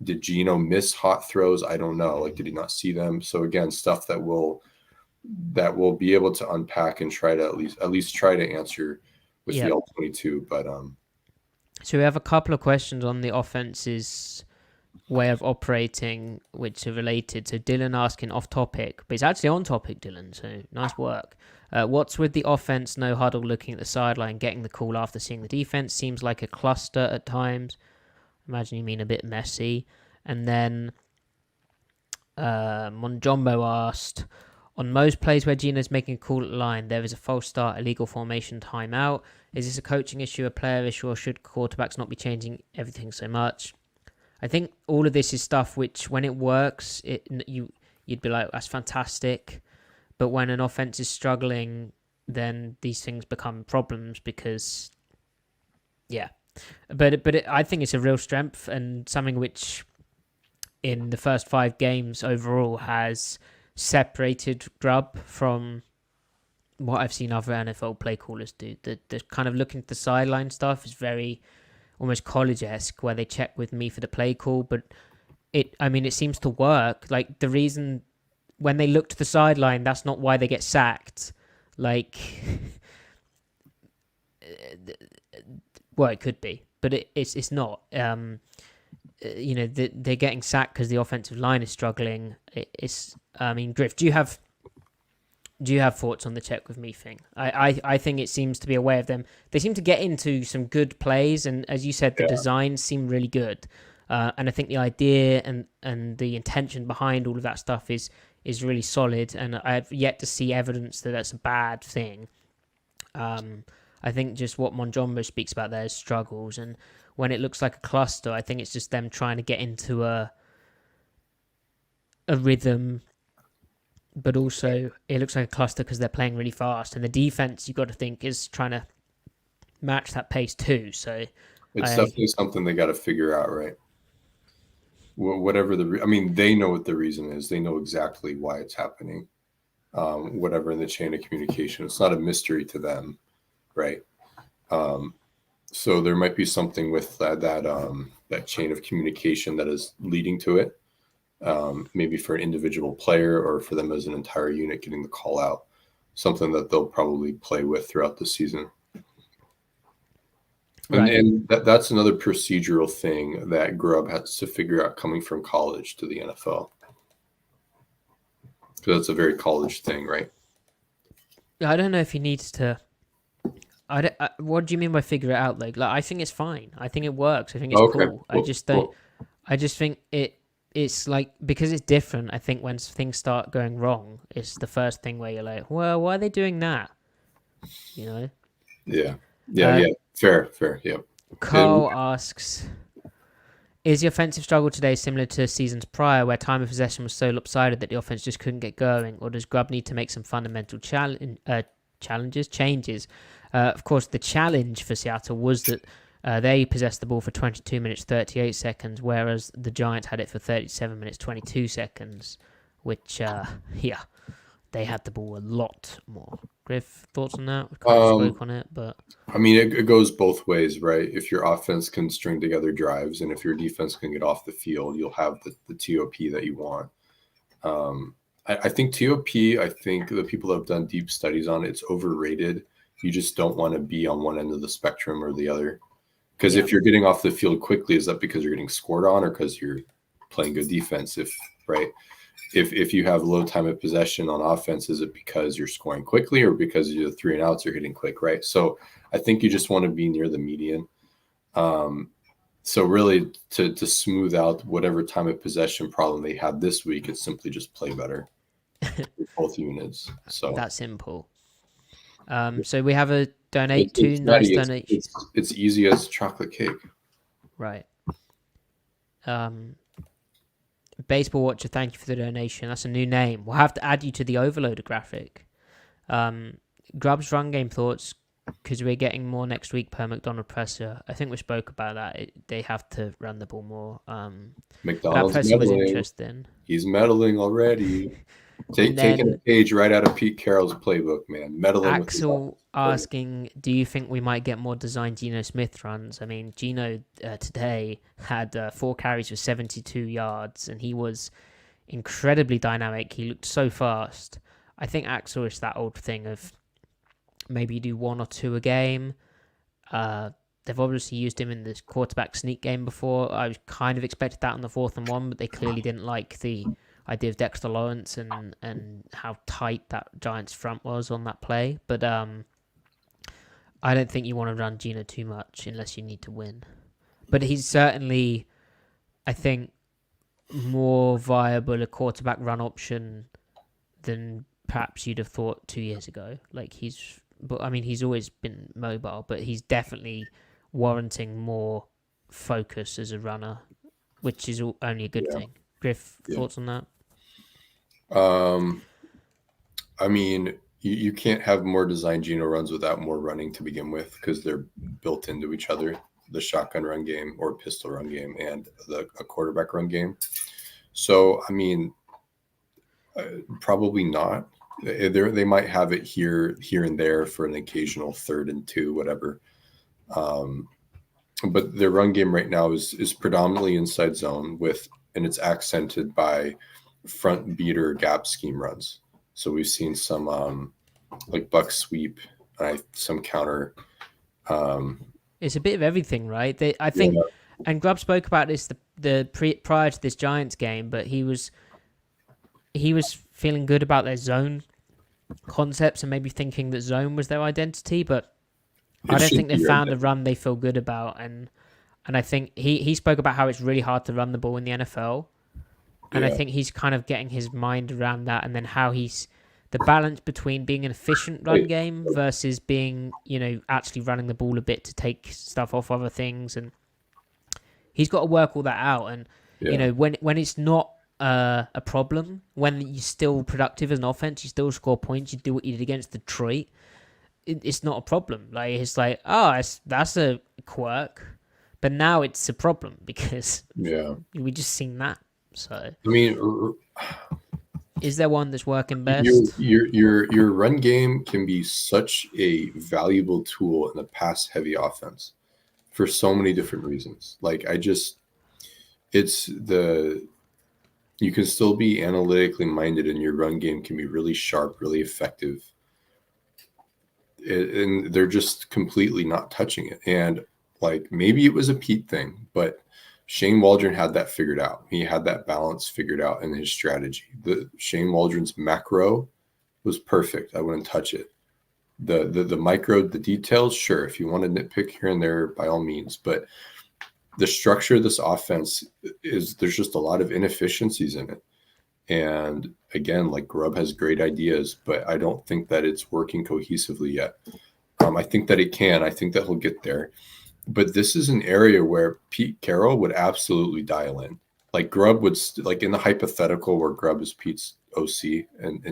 Did Gino miss hot throws? I don't know. Like, did he not see them? So again, stuff that we'll be able to unpack and try to at least try to answer with the L22. But so we have a couple of questions on the offense's way of operating, which are related. So Dylan asking off topic, but it's actually on topic, Dylan. So nice work. What's with the offense? No huddle, looking at the sideline, getting the call after seeing the defense. Seems like a cluster at times. Imagine you mean a bit messy. And then Monjombo asked, on most plays where Gino's making a call at line, there is a false start, illegal formation, timeout. Is this a coaching issue, a player issue, or should quarterbacks not be changing everything so much? I think all of this is stuff which, when it works, you'd be like, that's fantastic. But when an offense is struggling, then these things become problems because, yeah. But I think it's a real strength and something which, in the first 5 games overall, has separated Grubb from what I've seen other NFL play callers do. The kind of looking at the sideline stuff is very almost college-esque, where they check with me for the play call, but it seems to work. Like, the reason when they look to the sideline, that's not why they get sacked. Like, well, it could be, but it's not. They're getting sacked because the offensive line is struggling. Griff, do you have thoughts on the check with me thing? I think it seems to be a way of them. They seem to get into some good plays, and as you said, the designs seem really good. And I think the idea and the intention behind all of that stuff is really solid. And I've yet to see evidence that that's a bad thing. I think just what Monjombo speaks about there is struggles, and when it looks like a cluster, I think it's just them trying to get into a rhythm. But also, it looks like a cluster because they're playing really fast. And the defense, you've got to think, is trying to match that pace too. So it's definitely something they got to figure out, right? Whatever they know what the reason is. They know exactly why it's happening. Whatever in the chain of communication. It's not a mystery to them, right? So there might be something with that chain of communication that is leading to it. Maybe for an individual player or for them as an entire unit getting the call out, something that they'll probably play with throughout the season. Right. And that's another procedural thing that Grubb has to figure out coming from college to the NFL. Because that's a very college thing, right? I don't know if he needs to. What do you mean by figure it out? Like I think it's fine. I think it works. I think it's cool. I just don't. I just think it's like, because it's different. I think when things start going wrong, it's the first thing where you're like, well, why are they doing that? You know? Yeah. Fair. Yeah. Carl asks, is the offensive struggle today similar to seasons prior, where time of possession was so lopsided that the offense just couldn't get going, or does Grubb need to make some fundamental changes? Of course, the challenge for Seattle was that they possessed the ball for 22 minutes, 38 seconds, whereas the Giants had it for 37 minutes, 22 seconds, which, they had the ball a lot more. Griff, thoughts on that? We kind of spoke on it, but... it goes both ways, right? If your offense can string together drives and if your defense can get off the field, you'll have the TOP that you want. I think TOP, the people that have done deep studies on it, it's overrated. You just don't want to be on one end of the spectrum or the other. Because if you're getting off the field quickly, is that because you're getting scored on or because you're playing good defense? If you have low time of possession on offense, is it because you're scoring quickly or because you're 3 and outs, you're hitting quick, right? So I think you just want to be near the median. So really to smooth out whatever time of possession problem they had this week, it's simply just play better with both units. So that's simple. So we have a donate to. Nice donation. It's easy as chocolate cake. Right. Baseball Watcher, thank you for the donation. That's a new name. We'll have to add you to the Overloader graphic. Grub's run game thoughts, because we're getting more next week per McDonald presser. I think we spoke about that. They have to run the ball more. McDonald's that presser was meddling. interesting. He's meddling already. Taking a page right out of Pete Carroll's playbook, man. Meddling. Axel asking, do you think we might get more designed Geno Smith runs? I mean, Geno today had 4 carries for 72 yards, and he was incredibly dynamic. He looked so fast. I think Axel is that old thing of maybe you do 1 or 2 a game. They've obviously used him in this quarterback sneak game before. I kind of expected that on the 4th and 1, but they clearly didn't like the idea of Dexter Lawrence and how tight that Giants front was on that play. But I don't think you want to run Geno too much unless you need to win. But he's certainly, I think, more viable a quarterback run option than perhaps you'd have thought 2 years ago. He's always been mobile, but he's definitely warranting more focus as a runner, which is only a good thing. Griff, thoughts on that? I mean, you can't have more design Geno runs without more running to begin with, because they're built into each other, the shotgun run game or pistol run game and a quarterback run game. So, I mean, probably not. They might have it here and there for an occasional 3rd and 2, whatever. But their run game right now is predominantly inside zone and it's accented by front beater gap scheme runs. So we've seen some buck sweep, some counter. It's a bit of everything, right? I think, and Grubb spoke about this prior to this Giants game, but he was feeling good about their zone concepts and maybe thinking that zone was their identity, but I don't think they found a run they feel good about. And I think he spoke about how it's really hard to run the ball in the NFL. And I think he's kind of getting his mind around that, and then how he's the balance between being an efficient run game versus being, actually running the ball a bit to take stuff off other things. And he's got to work all that out. And, when it's not a problem, when you're still productive as an offense, you still score points, you do what you did against Detroit, it's not a problem. It's like, that's a quirk. But now it's a problem because we just seen that. So I mean, is there one that's working best? Your run game can be such a valuable tool in a pass-heavy offense for so many different reasons. You can still be analytically minded, and your run game can be really sharp, really effective. And they're just completely not touching it. And maybe it was a Pete thing, but Shane Waldron had that figured out. He had that balance figured out in his strategy. Shane Waldron's macro was perfect. I wouldn't touch it. The micro, the details, sure. If you want to nitpick here and there, by all means. But the structure of this offense there's just a lot of inefficiencies in it. And again, Grubb has great ideas, but I don't think that it's working cohesively yet. I think that it can. I think that he'll get there. But this is an area where Pete Carroll would absolutely dial in. Grubb would, in the hypothetical where Grubb is Pete's OC and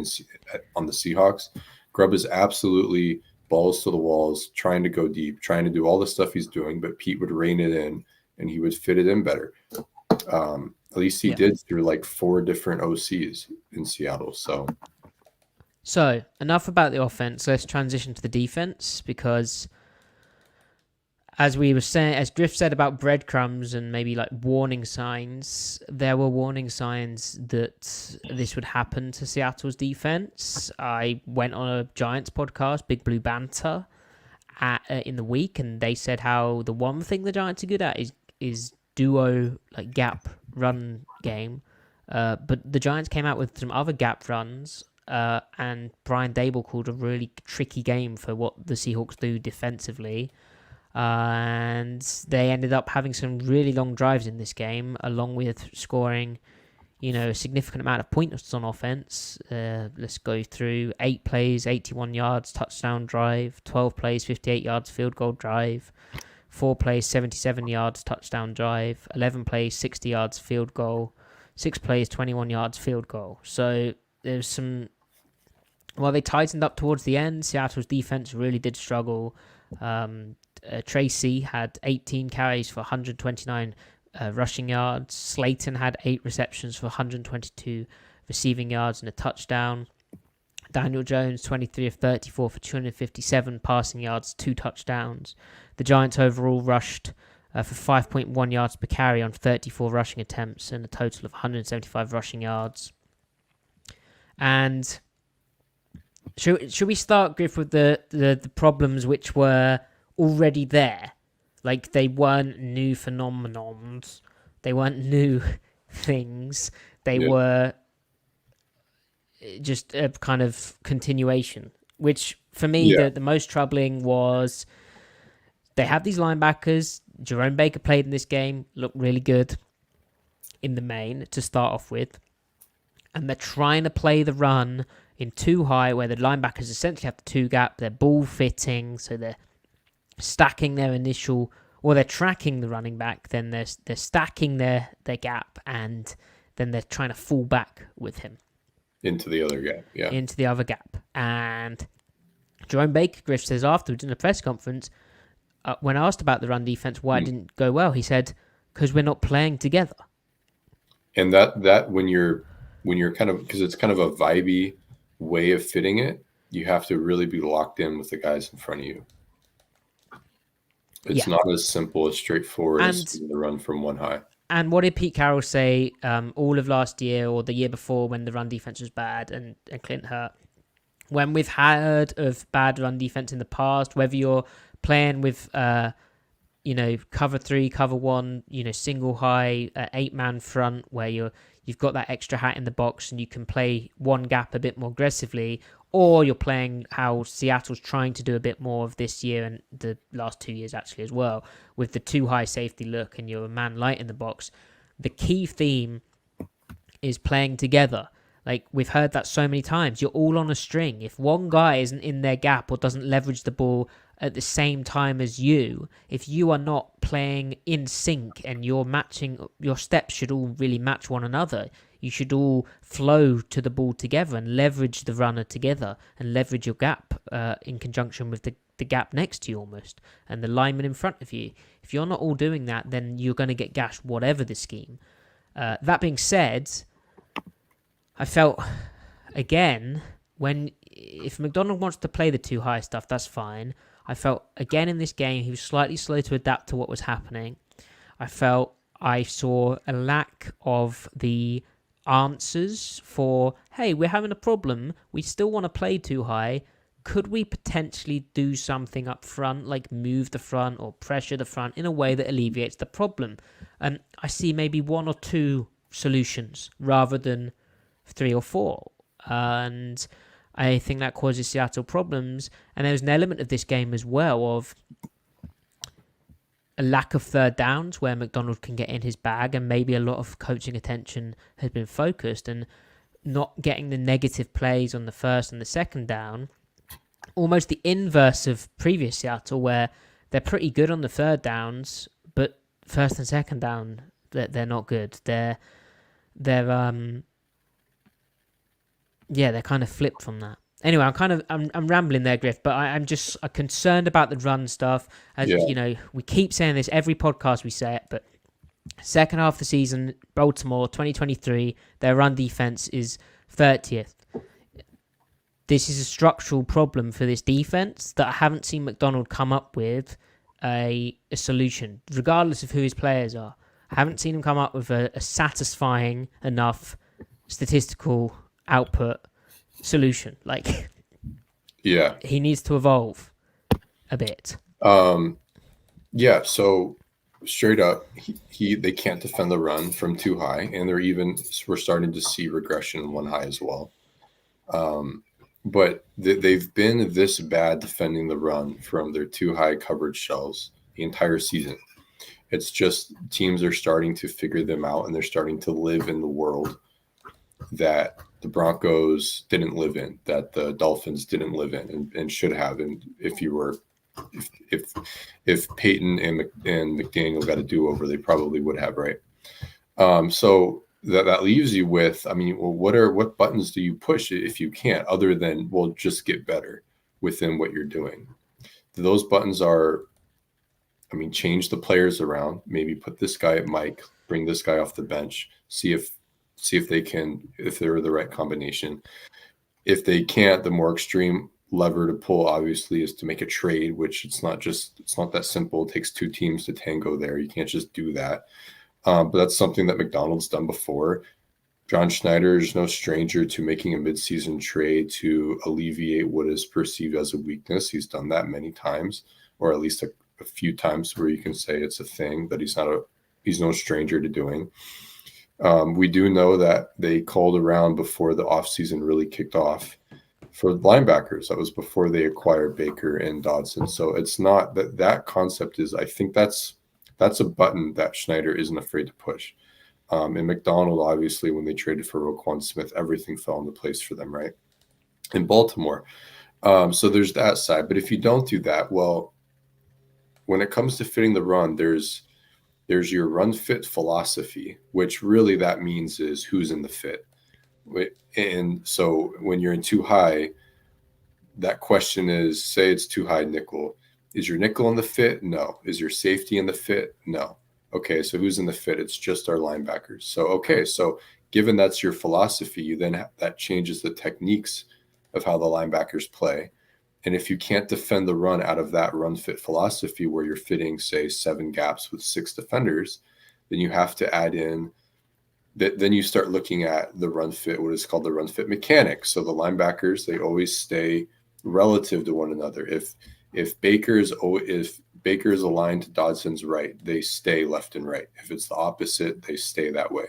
on the Seahawks, Grubb is absolutely balls to the walls, trying to go deep, trying to do all the stuff he's doing, but Pete would rein it in and he would fit it in better. At least he did through 4 different OCs in Seattle. So enough about the offense. Let's transition to the defense, because as we were saying, as Griff said about breadcrumbs and maybe warning signs, there were warning signs that this would happen to Seattle's defense. I went on a Giants podcast, Big Blue Banter, in the week, and they said how the one thing the Giants are good at is duo gap run game. But the Giants came out with some other gap runs, and Brian Dable called a really tricky game for what the Seahawks do defensively. And they ended up having some really long drives in this game, along with scoring, a significant amount of points on offense. Let's go through 8 plays, 81 yards, touchdown drive, 12 plays, 58 yards, field goal drive, 4 plays, 77 yards, touchdown drive, 11 plays, 60 yards, field goal, 6 plays, 21 yards, field goal. So there's some... While they tightened up towards the end, Seattle's defense really did struggle. Tracy had 18 carries for 129 rushing yards. Slayton had 8 receptions for 122 receiving yards and a touchdown. Daniel Jones, 23 of 34 for 257 passing yards, 2 touchdowns. The Giants overall rushed for 5.1 yards per carry on 34 rushing attempts and a total of 175 rushing yards. And should we start, Griff, with the problems which were already there? Like, they weren't new phenomenons. They weren't new things. They were just a kind of continuation. Which, for me, the most troubling was they have these linebackers. Jerome Baker played in this game, looked really good in the main to start off with. And they're trying to play the run in too high, where the linebackers essentially have the 2 gap. They're ball fitting, so they're stacking their initial, or they're tracking the running back, then they're stacking their gap, and then they're trying to fall back with him into the other gap. And Jerome Baker, Griff, says afterwards in the press conference, when asked about the run defense, why it didn't go well, he said, because we're not playing together. And that when you're kind of, because it's kind of a vibey way of fitting it, you have to really be locked in with the guys in front of you. It's not as simple, as straightforward as the run from one high. And what did Pete Carroll say all of last year or the year before when the run defense was bad and Clint hurt? When we've heard of bad run defense in the past, whether you're playing with, cover 3, cover 1, single high, 8-man front, where you've got that extra hat in the box and you can play one gap a bit more aggressively, or you're playing how Seattle's trying to do a bit more of this year and the last 2 years actually as well, with the 2 high safety look and you're a man light in the box. The key theme is playing together. Like, we've heard that so many times. You're all on a string. If one guy isn't in their gap or doesn't leverage the ball at the same time as you, if you are not playing in sync and you're matching, your steps should all really match one another. You should all flow to the ball together and leverage the runner together and leverage your gap in conjunction with the gap next to you almost and the lineman in front of you. If you're not all doing that, then you're going to get gashed whatever the scheme. That being said, I felt, again, if McDonald wants to play the 2 high stuff, that's fine. I felt, again, in this game, he was slightly slow to adapt to what was happening. I felt I saw a lack of the answers for, hey, we're having a problem. We still want to play 2 high. Could we potentially do something up front, like move the front or pressure the front in a way that alleviates the problem? I see maybe 1 or 2 solutions rather than 3 or 4. And I think that causes Seattle problems. And there's an element of this game as well of a lack of third downs where McDonald can get in his bag, and maybe a lot of coaching attention has been focused and not getting the negative plays on the first and the second down. Almost the inverse of previous Seattle, where they're pretty good on the third downs, but first and second down, they're not good. They're kind of flipped from that. Anyway, I'm rambling there, Griff, but I'm just concerned about the run stuff. As we keep saying this every podcast we say it, but second half of the season, Baltimore 2023, their run defense is 30th. This is a structural problem for this defense that I haven't seen McDonald come up with a solution, regardless of who his players are. I haven't seen him come up with a satisfying enough statistical output solution. He needs to evolve a bit. So straight up, they can't defend the run from 2 high, and we're starting to see regression in 1 high as well. But they've been this bad defending the run from their 2 high coverage shells the entire season. It's just teams are starting to figure them out, and they're starting to live in the world that the Broncos didn't live in, that the Dolphins didn't live in, and should have. And if Peyton and McDaniel got a do-over, they probably would have, right? So that leaves you with, I mean, well, what buttons do you push if you can't, other than, well, just get better within what you're doing? Those buttons are, I mean, change the players around, maybe put this guy at Mike, bring this guy off the bench, see if they're the right combination. If they can't, the more extreme lever to pull obviously is to make a trade, which it's not that simple. It takes two teams to tango there. You can't just do that. But that's something that McDonald's done before. John Schneider is no stranger to making a midseason trade to alleviate what is perceived as a weakness. He's done that many times, or at least a few times where you can say it's a thing that he's no stranger to doing. We do know that they called around before the offseason really kicked off for linebackers. That was before they acquired Baker and Dodson. So it's not that concept is, I think that's a button that Schneider isn't afraid to push. And McDonald, obviously, when they traded for Roquan Smith, everything fell into place for them, right? In Baltimore. So there's that side. But if you don't do that, well, when it comes to fitting the run, there's your run fit philosophy, which really that means is who's in the fit. And so when you're in too high, that question is, say it's too high nickel. Is your nickel in the fit? No. Is your safety in the fit? No. Okay, so who's in the fit? It's just our linebackers. So given that's your philosophy, you then that changes the techniques of how the linebackers play. And if you can't defend the run out of that run fit philosophy where you're fitting, say, 7 gaps with 6 defenders, then you have to add in that. Then you start looking at the run fit, what is called the run fit mechanics. So the linebackers, they always stay relative to one another. If Baker is aligned to Dodson's right, they stay left and right. If it's the opposite, they stay that way.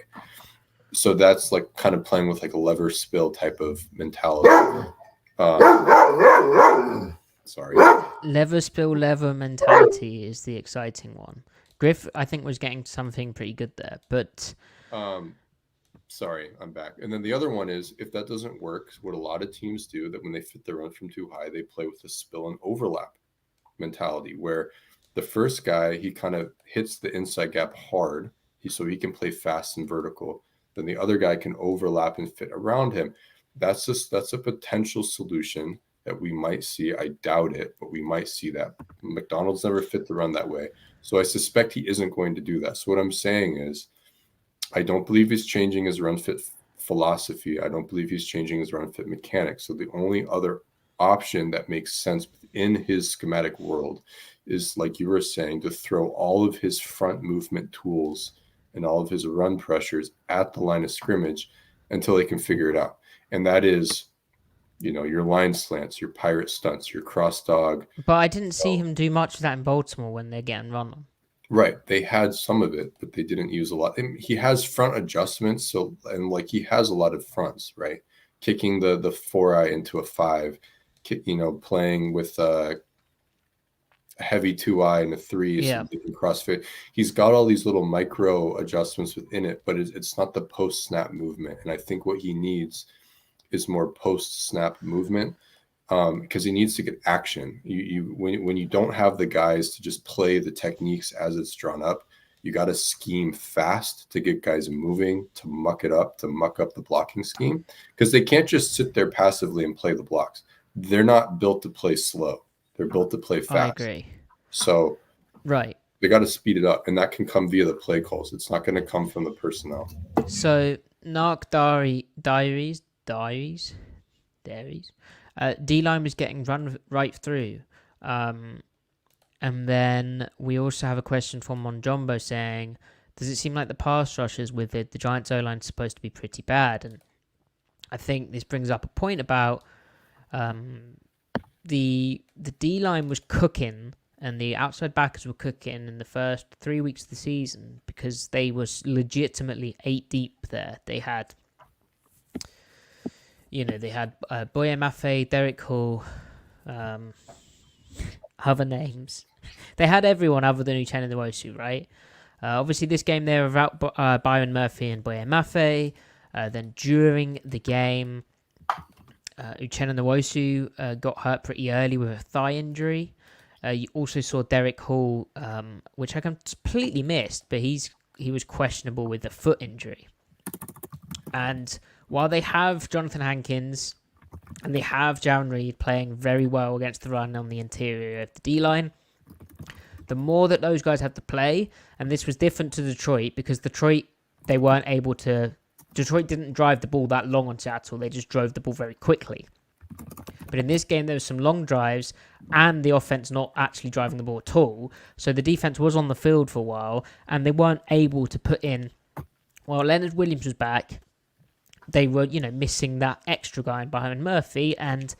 So that's like kind of playing with like a lever spill type of mentality. Sorry. Lever spill lever mentality is the exciting one. Griff, I think, was getting something pretty good there, but sorry, I'm back. And then the other one is, if that doesn't work, what a lot of teams do, that when they fit the run from too high, they play with the spill and overlap mentality, where the first guy, he kind of hits the inside gap hard, so he can play fast and vertical. Then the other guy can overlap and fit around him. That's a potential solution that we might see. I doubt it, but we might see that. McDonald's never fit the run that way. So I suspect he isn't going to do that. So what I'm saying is, I don't believe he's changing his run fit philosophy. I don't believe he's changing his run fit mechanics. So the only other option that makes sense within his schematic world is, like you were saying, to throw all of his front movement tools and all of his run pressures at the line of scrimmage until they can figure it out. And that is, your line slants, your pirate stunts, your cross dog. But I didn't see him do much of that in Baltimore when they're getting run on. Right. They had some of it, but they didn't use a lot. And he has front adjustments. So, and like he has a lot of fronts, right? Kicking the 4-eye into a 5, playing with a heavy 2-eye and a 3, so they can crossfit. He's got all these little micro adjustments within it, but it's not the post snap movement. And I think what he needs is more post snap movement, because he needs to get action. When you don't have the guys to just play the techniques as it's drawn up, you got to scheme fast to get guys moving, to muck up the blocking scheme, because they can't just sit there passively and play the blocks. They're not built to play slow. They're built to play fast. I agree. So right, they got to speed it up, and that can come via the play calls. It's not going to come from the personnel. So Narc Diaries. D-line was getting run right through. And then we also have a question from Monjombo saying, does it seem like the pass rushers with it, the Giants O-line is supposed to be pretty bad? And I think this brings up a point about the D-line was cooking and the outside backers were cooking in the first 3 weeks of the season because they was legitimately 8 deep there. They had Boye Mafe, Derek Hall, other names. They had everyone other than Uchenna Nwosu, right? Obviously, this game they were without Byron Murphy and Boye Mafe. Then during the game, Uchenna Nwosu got hurt pretty early with a thigh injury. You also saw Derek Hall, which I completely missed, but he was questionable with a foot injury. And while they have Jonathan Hankins and they have Jaron Reed playing very well against the run on the interior of the D-line, the more that those guys have to play, and this was different to Detroit because Detroit didn't drive the ball that long on Seattle. They just drove the ball very quickly. But in this game, there was some long drives and the offense not actually driving the ball at all. So the defense was on the field for a while and they weren't able to put in... While Leonard Williams was back, they were, missing that extra guy behind Murphy, and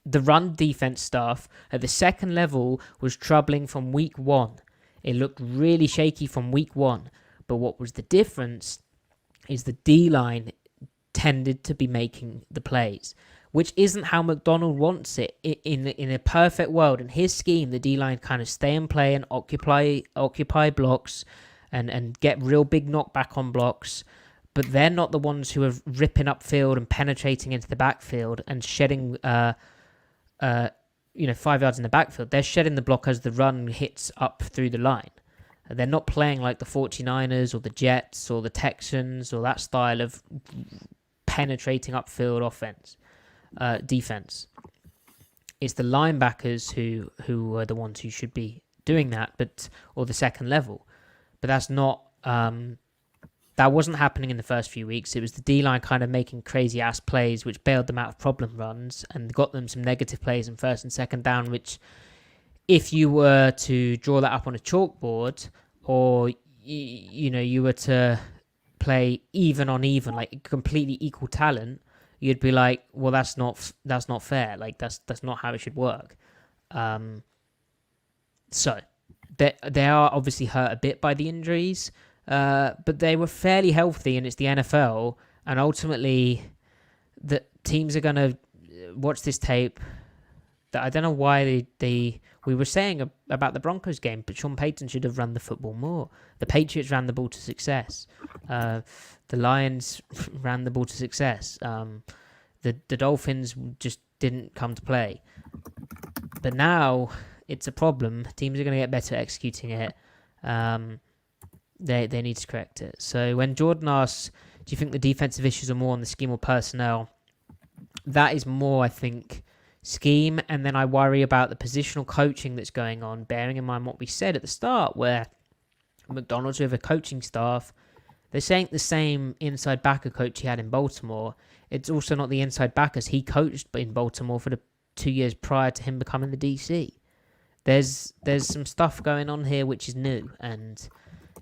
the run defense staff at the second level was troubling from week one. It looked really shaky from week one. But what was the difference is the D-line tended to be making the plays, which isn't how McDonald wants it. In a perfect world, in his scheme, the D-line kind of stay and play and occupy blocks and get real big knockback on blocks, but they're not the ones who are ripping upfield and penetrating into the backfield and shedding 5 yards in the backfield. They're shedding the block as the run hits up through the line. They're not playing like the 49ers or the Jets or the Texans or that style of penetrating upfield defense. It's the linebackers who are the ones who should be doing that, or the second level. But that's not... that wasn't happening in the first few weeks. It was the D-line kind of making crazy-ass plays, which bailed them out of problem runs and got them some negative plays in first and second down, which... If you were to draw that up on a chalkboard, or you were to play even on even, like completely equal talent, you'd be like, well, that's not fair. Like that's not how it should work. So they are obviously hurt a bit by the injuries, but they were fairly healthy, and it's the NFL, and ultimately the teams are gonna watch this tape. That I don't know why we were saying about the Broncos game, but Sean Payton should have run the football more. The Patriots ran the ball to success. The Lions ran the ball to success. The Dolphins just didn't come to play. But now it's a problem. Teams are going to get better at executing it. They need to correct it. So when Jordan asks, do you think the defensive issues are more on the scheme or personnel? That is more, I think, scheme, and then I worry about the positional coaching that's going on, bearing in mind what we said at the start, where McDonald's with a coaching staff, this ain't the same inside backer coach he had in Baltimore. It's also not the inside backers he coached in Baltimore for the 2 years prior to him becoming the DC. There's some stuff going on here which is new, and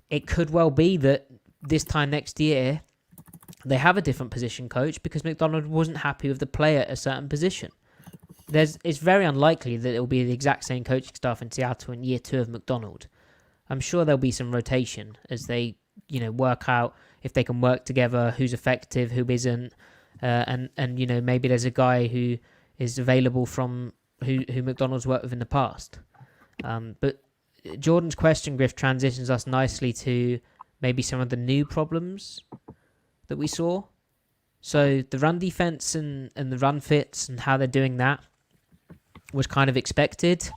it could well be that this time next year they have a different position coach because McDonald wasn't happy with the player at a certain position. It's very unlikely that it will be the exact same coaching staff in Seattle in year 2 of McDonald. I'm sure there'll be some rotation as they, work out if they can work together, who's effective, who isn't, and maybe there's a guy who is available from who McDonald's worked with in the past. But Jordan's question, Griff, transitions us nicely to maybe some of the new problems that we saw. So the run defense and the run fits and how they're doing that was kind of expected.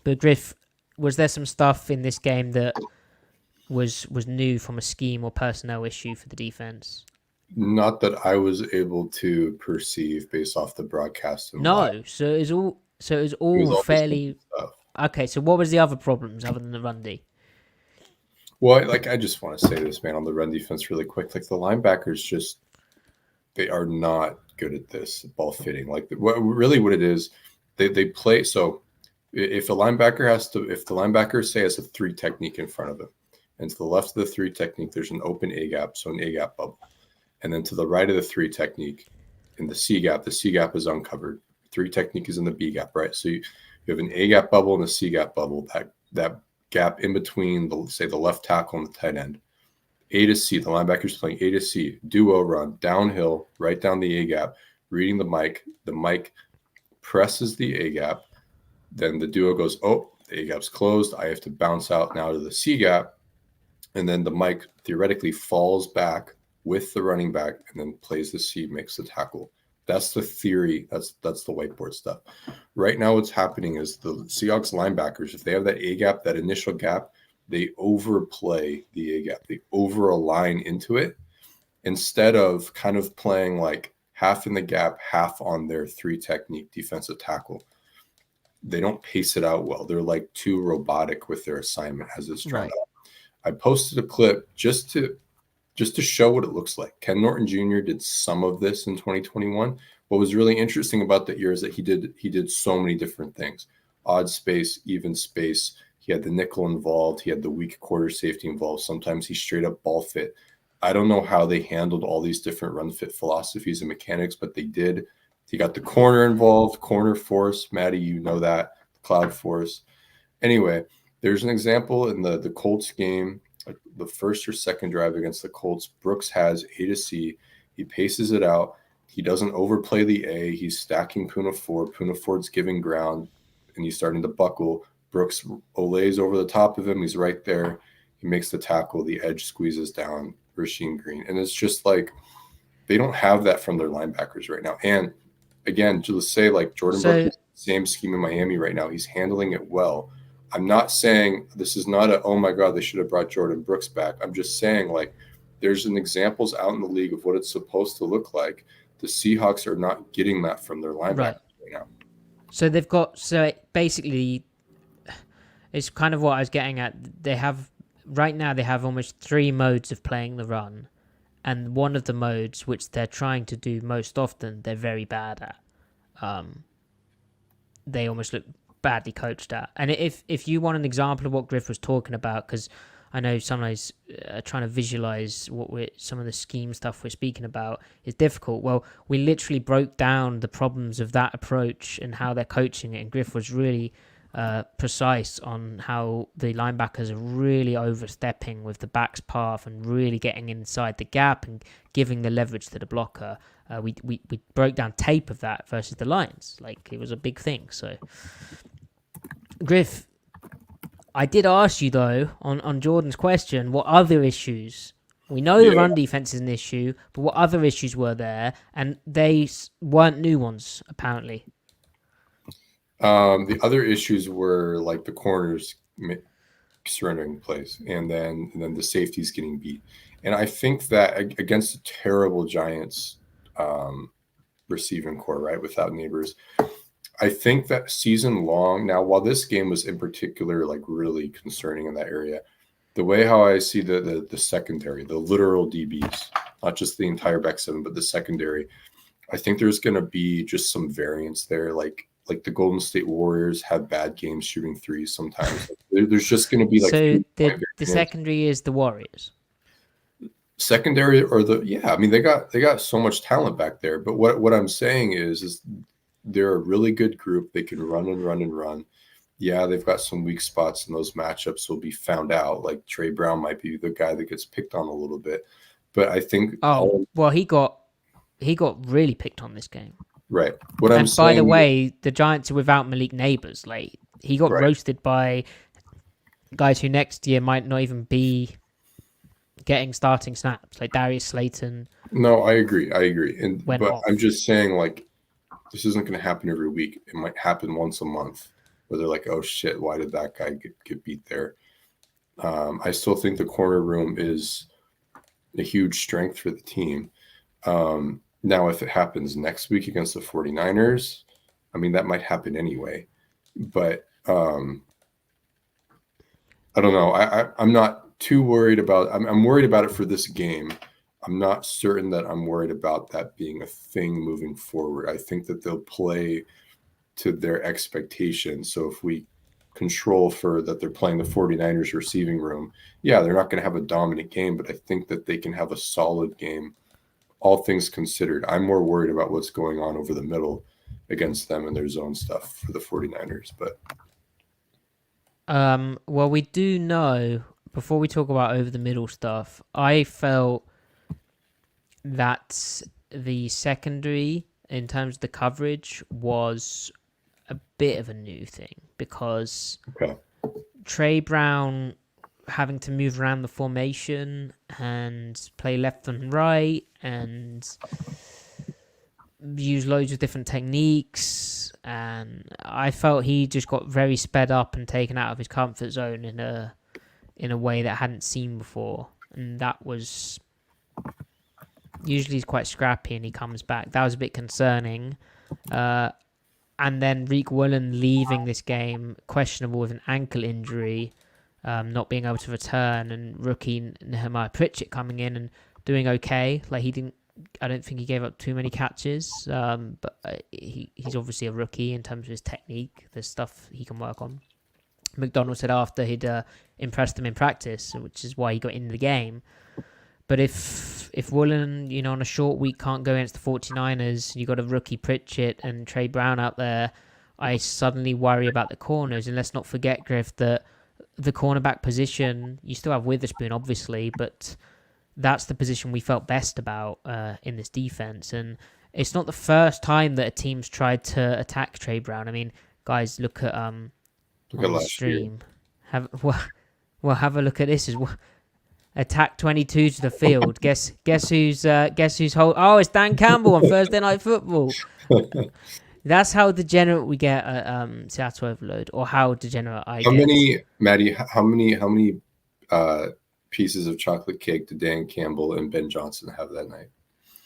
But Griff, was there some stuff in this game that was new from a scheme or personnel issue for the defense? Not that I was able to perceive based off the broadcast. No, so it was all fairly okay. So what was the other problems other than the run D? Well, I just want to say this, man, on the run defense really quick. Like the linebackers they are not good at this ball fitting. Like what it is, they play. So if the linebacker say has a 3 technique in front of him, and to the left of the 3 technique, there's an open A gap, so an A gap bubble. And then to the right of the 3 technique, in the C gap is uncovered. 3 technique is in the B gap, right? So you have an A gap bubble and a C gap bubble. That gap in between, the left tackle and the tight end. A to C, the linebacker's playing A to C, duo run, downhill, right down the A gap, reading the mic. The mic presses the A gap. Then the duo goes, the A gap's closed. I have to bounce out now to the C gap. And then the mic theoretically falls back with the running back and then plays the C, makes the tackle. That's the theory. That's the whiteboard stuff. Right now, what's happening is the Seahawks linebackers, if they have that A gap, that initial gap, they overplay the A gap. They over-align into it instead of kind of playing like half in the gap, half on their 3 technique defensive tackle. They don't pace it out well. They're like too robotic with their assignment as it's turned out. I posted a clip just to show what it looks like. Ken Norton Jr. did some of this in 2021. What was really interesting about that year is that he did so many different things. Odd space, even space. He had the nickel involved. He had the weak quarter safety involved. Sometimes he straight up ball fit. I don't know how they handled all these different run fit philosophies and mechanics, but they did. He got the corner involved, corner force. Matty, you know that, cloud force. Anyway, there's an example in the Colts game, like the first or second drive against the Colts. Brooks has A to C. He paces it out. He doesn't overplay the A. He's stacking Puna Ford. Puna Ford's giving ground, and he's starting to buckle. Brooks olays over the top of him. He's right there. He makes the tackle. The edge squeezes down Rasheem Green. And it's just like they don't have that from their linebackers right now. And again, to say like Jordan Brooks, same scheme in Miami right now. He's handling it well. I'm not saying this is not oh my God, they should have brought Jordan Brooks back. I'm just saying like there's an examples out in the league of what it's supposed to look like. The Seahawks are not getting that from their linebackers right now. So they've got, basically it's kind of what I was getting at. They have almost 3 modes of playing the run. And one of the modes, which they're trying to do most often, they're very bad at. They almost look badly coached at. And if you want an example of what Griff was talking about, because I know sometimes trying to visualize some of the scheme stuff we're speaking about is difficult. Well, we literally broke down the problems of that approach and how they're coaching it. And Griff was really precise on how the linebackers are really overstepping with the back's path and really getting inside the gap and giving the leverage to the blocker. We broke down tape of that versus the Lions. Like, it was a big thing. So, Griff, I did ask you, though, on Jordan's question, what other issues? We know the run defense is an issue, but what other issues were there? And they weren't new ones, apparently. The other issues were like the corners surrendering plays, and then the safeties getting beat. And I think that against a terrible Giants receiving core, right, without Neighbors, I think that season long now, while this game was in particular like really concerning in that area, the way how I see the secondary, the literal DBs, not just the entire back 7, but the secondary, I think there's going to be just some variance there. Like the Golden State Warriors have bad games shooting threes sometimes. There's just going to be like. So the secondary is the Warriors. Secondary or I mean they got so much talent back there. But what I'm saying is they're a really good group. They can run and run and run. Yeah, they've got some weak spots, and those matchups will be found out. Like Trey Brown might be the guy that gets picked on a little bit. But I think he got really picked on this game. Right. By the way, the Giants are without Malik Neighbors. Like, he got roasted by guys who next year might not even be getting starting snaps, like Darius Slayton. No, I agree. But I'm just saying, like, this isn't going to happen every week. It might happen once a month where they're like, oh shit, why did that guy get beat there? I still think the corner room is a huge strength for the team. Now, if it happens next week against the 49ers, I mean, that might happen anyway. But I don't know. I'm not too worried about – I'm worried about it for this game. I'm not certain that I'm worried about that being a thing moving forward. I think that they'll play to their expectations. So if we control for that they're playing the 49ers receiving room, yeah, they're not going to have a dominant game, but I think that they can have a solid game. All things considered, I'm more worried about what's going on over the middle against them and their zone stuff for the 49ers. But well, we do know, before we talk about over the middle stuff, I felt that the secondary, in terms of the coverage, was a bit of a new thing because Trey Brown having to move around the formation and play left and right and use loads of different techniques, and I felt he just got very sped up and taken out of his comfort zone in a way that I hadn't seen before, and that was usually he's quite scrappy and he comes back. That was a bit concerning. And then Reek Woolen leaving this game questionable with an ankle injury, not being able to return, and rookie Nehemiah Pritchett coming in and doing okay. Like I don't think he gave up too many catches, but he's obviously a rookie in terms of his technique. There's stuff he can work on. McDonald said after he'd impressed him in practice, which is why he got in the game. But if Woolen, on a short week can't go against the 49ers, you got a rookie Pritchett and Trey Brown out there, I suddenly worry about the corners. And let's not forget, Griff, that the cornerback position, you still have Witherspoon, obviously, but that's the position we felt best about in this defense. And it's not the first time that a team's tried to attack Trey Brown. I mean, guys, look at on the stream. Have a look at this as well. Attack 22 to the field. Guess who's oh, it's Dan Campbell on Thursday Night Football. That's how degenerate we get at Seattle Overload, or how degenerate I get. Matty, how many pieces of chocolate cake did Dan Campbell and Ben Johnson have that night?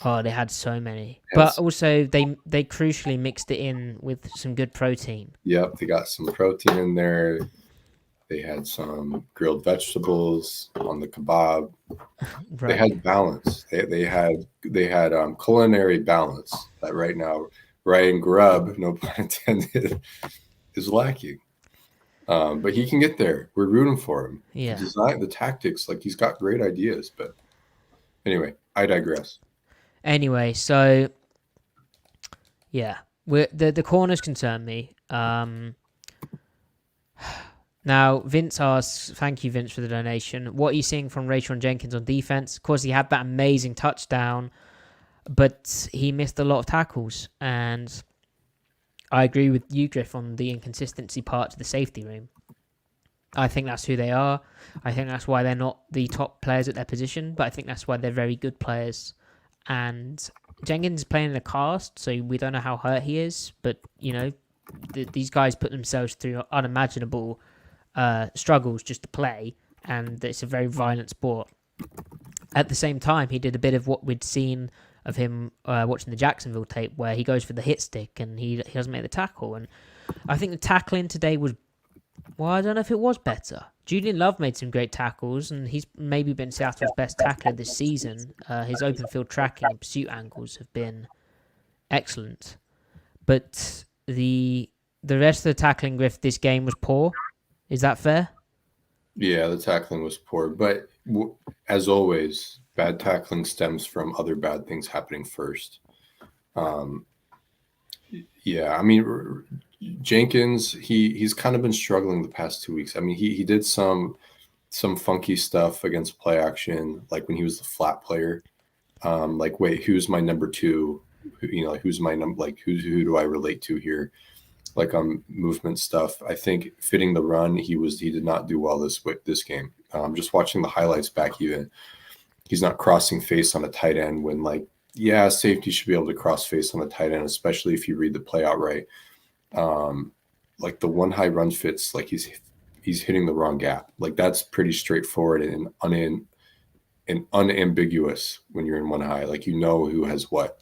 Oh, they had so many. Yes. But also they crucially mixed it in with some good protein. Yep, they got some protein in there. They had some grilled vegetables on the kebab. Right. They had balance. They had culinary balance that right now Ryan Grubb, no pun intended, is lacking. But he can get there. We're rooting for him. Yeah. The tactics, like he's got great ideas. But anyway, I digress. Anyway, so yeah, the corners concern me. Now, Vince asks, thank you, Vince, for the donation. What are you seeing from Rayshon Jenkins on defense? Of course, he had that amazing touchdown, but he missed a lot of tackles. And I agree with you, Griff, on the inconsistency part to the safety room. I think that's who they are. I think that's why they're not the top players at their position, but I think that's why they're very good players. And Jenkins is playing in a cast, so we don't know how hurt he is, but, these guys put themselves through unimaginable struggles just to play, and it's a very violent sport. At the same time, he did a bit of what we'd seen of him watching the Jacksonville tape, where he goes for the hit stick and he doesn't make the tackle. And I think the tackling today was, I don't know if it was better. Julian Love made some great tackles, and he's maybe been Seattle's best tackler this season. His open field tracking and pursuit angles have been excellent, but the rest of the tackling, Griff, this game was poor. Is that fair? Yeah, the tackling was poor. But as always, bad tackling stems from other bad things happening first. Yeah, I mean, Jenkins, he's kind of been struggling the past 2 weeks. I mean, he did some funky stuff against play action, like when he was the flat player. Like, wait, who's my number two? Who's my number? Like, who do I relate to here? Like movement stuff. I think fitting the run, he did not do well this game. Just watching the highlights back, even he's not crossing face on a tight end when, like, yeah, safety should be able to cross face on a tight end, especially if you read the play out right. Like the one high run fits, like he's hitting the wrong gap. Like that's pretty straightforward and unambiguous when you're in one high. Like who has what,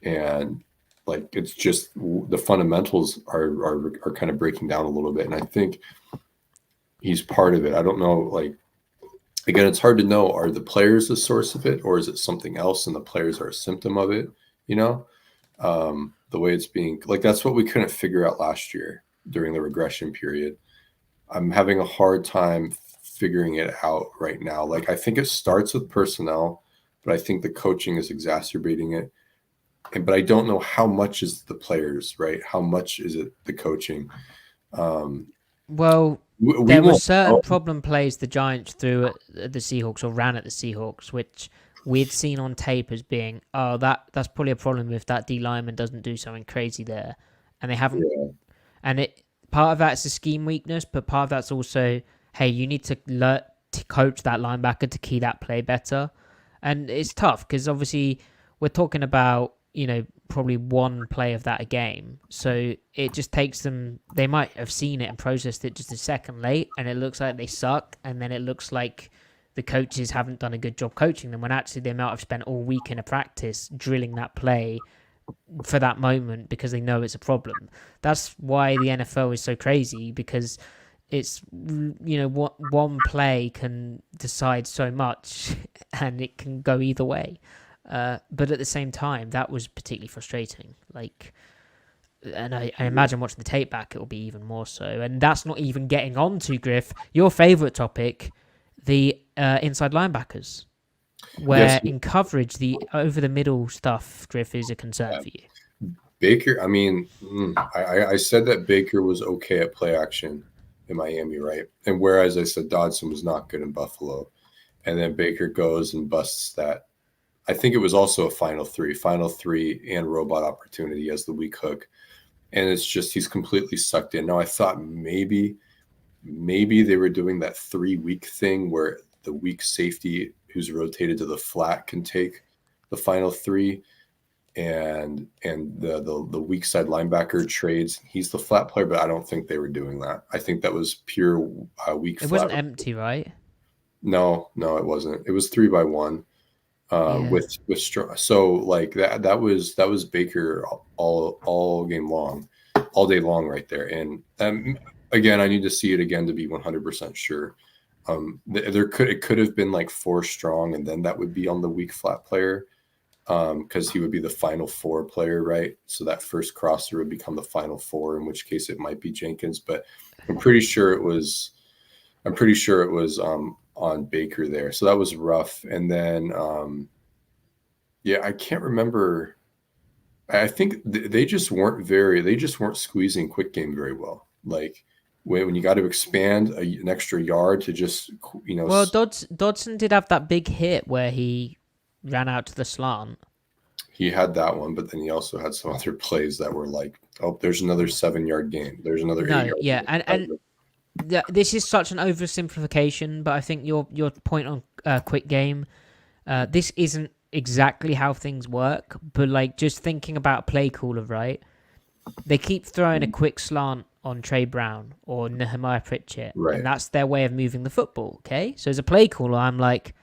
and like it's just the fundamentals are kind of breaking down a little bit. And I think he's part of it. I don't know, like, again, it's hard to know, are the players the source of it or is it something else and the players are a symptom of it? The way it's being, like, that's what we couldn't figure out last year during the regression period. I'm having a hard time figuring it out right now. Like, I think it starts with personnel, but I think the coaching is exacerbating it. But I don't know how much is the players, right? How much is it the coaching? Well, there were certain problem plays the Giants threw at the Seahawks or ran at the Seahawks, which we'd seen on tape as being, that's probably a problem if that D lineman doesn't do something crazy there. And they haven't. Yeah. And part of that's a scheme weakness, but part of that's also, hey, you need to coach that linebacker to key that play better. And it's tough because obviously we're talking about, probably one play of that a game. So it just takes them, they might have seen it and processed it just a second late, and it looks like they suck. And then it looks like the coaches haven't done a good job coaching them, when actually they might have spent all week in a practice drilling that play for that moment because they know it's a problem. That's why the NFL is so crazy, because it's, what one play can decide so much and it can go either way. But at the same time, that was particularly frustrating. And I imagine watching the tape back, it will be even more so. And that's not even getting on to, Griff, your favourite topic, the inside linebackers, where in coverage, the over-the-middle stuff, Griff, is a concern for you. Baker, I said that Baker was okay at play action in Miami, right? And whereas I said Dodson was not good in Buffalo, and then Baker goes and busts that. I think it was also a final three and robot opportunity as the weak hook. And it's just, he's completely sucked in. Now, I thought maybe they were doing that 3-week thing where the weak safety who's rotated to the flat can take the final three, and the weak side linebacker trades. He's the flat player, but I don't think they were doing that. I think that was pure weak flat. It wasn't empty, right? No, it wasn't. It was 3-by-1. With so like that was Baker all game long, all day long right there. And again, I need to see it again to be 100% sure. It could have been like 4 strong, and then that would be on the weak flat player, because he would be the final 4 player, right? So that first crosser would become the final 4, in which case it might be Jenkins, but I'm pretty sure it was on Baker there. So that was rough. And then, I can't remember. I think they just weren't squeezing quick game very well. Like when you got to expand an extra yard to just, Well, Dodson did have that big hit where he ran out to the slant. He had that one, but then he also had some other plays that were like, oh, there's another 7-yard gain. There's another 8-yard gain. And this is such an oversimplification, but I think your point on quick game, this isn't exactly how things work, but like just thinking about play caller, right? They keep throwing a quick slant on Trey Brown or Nehemiah Pritchett, right, and that's their way of moving the football, okay? So as a play caller, I'm like,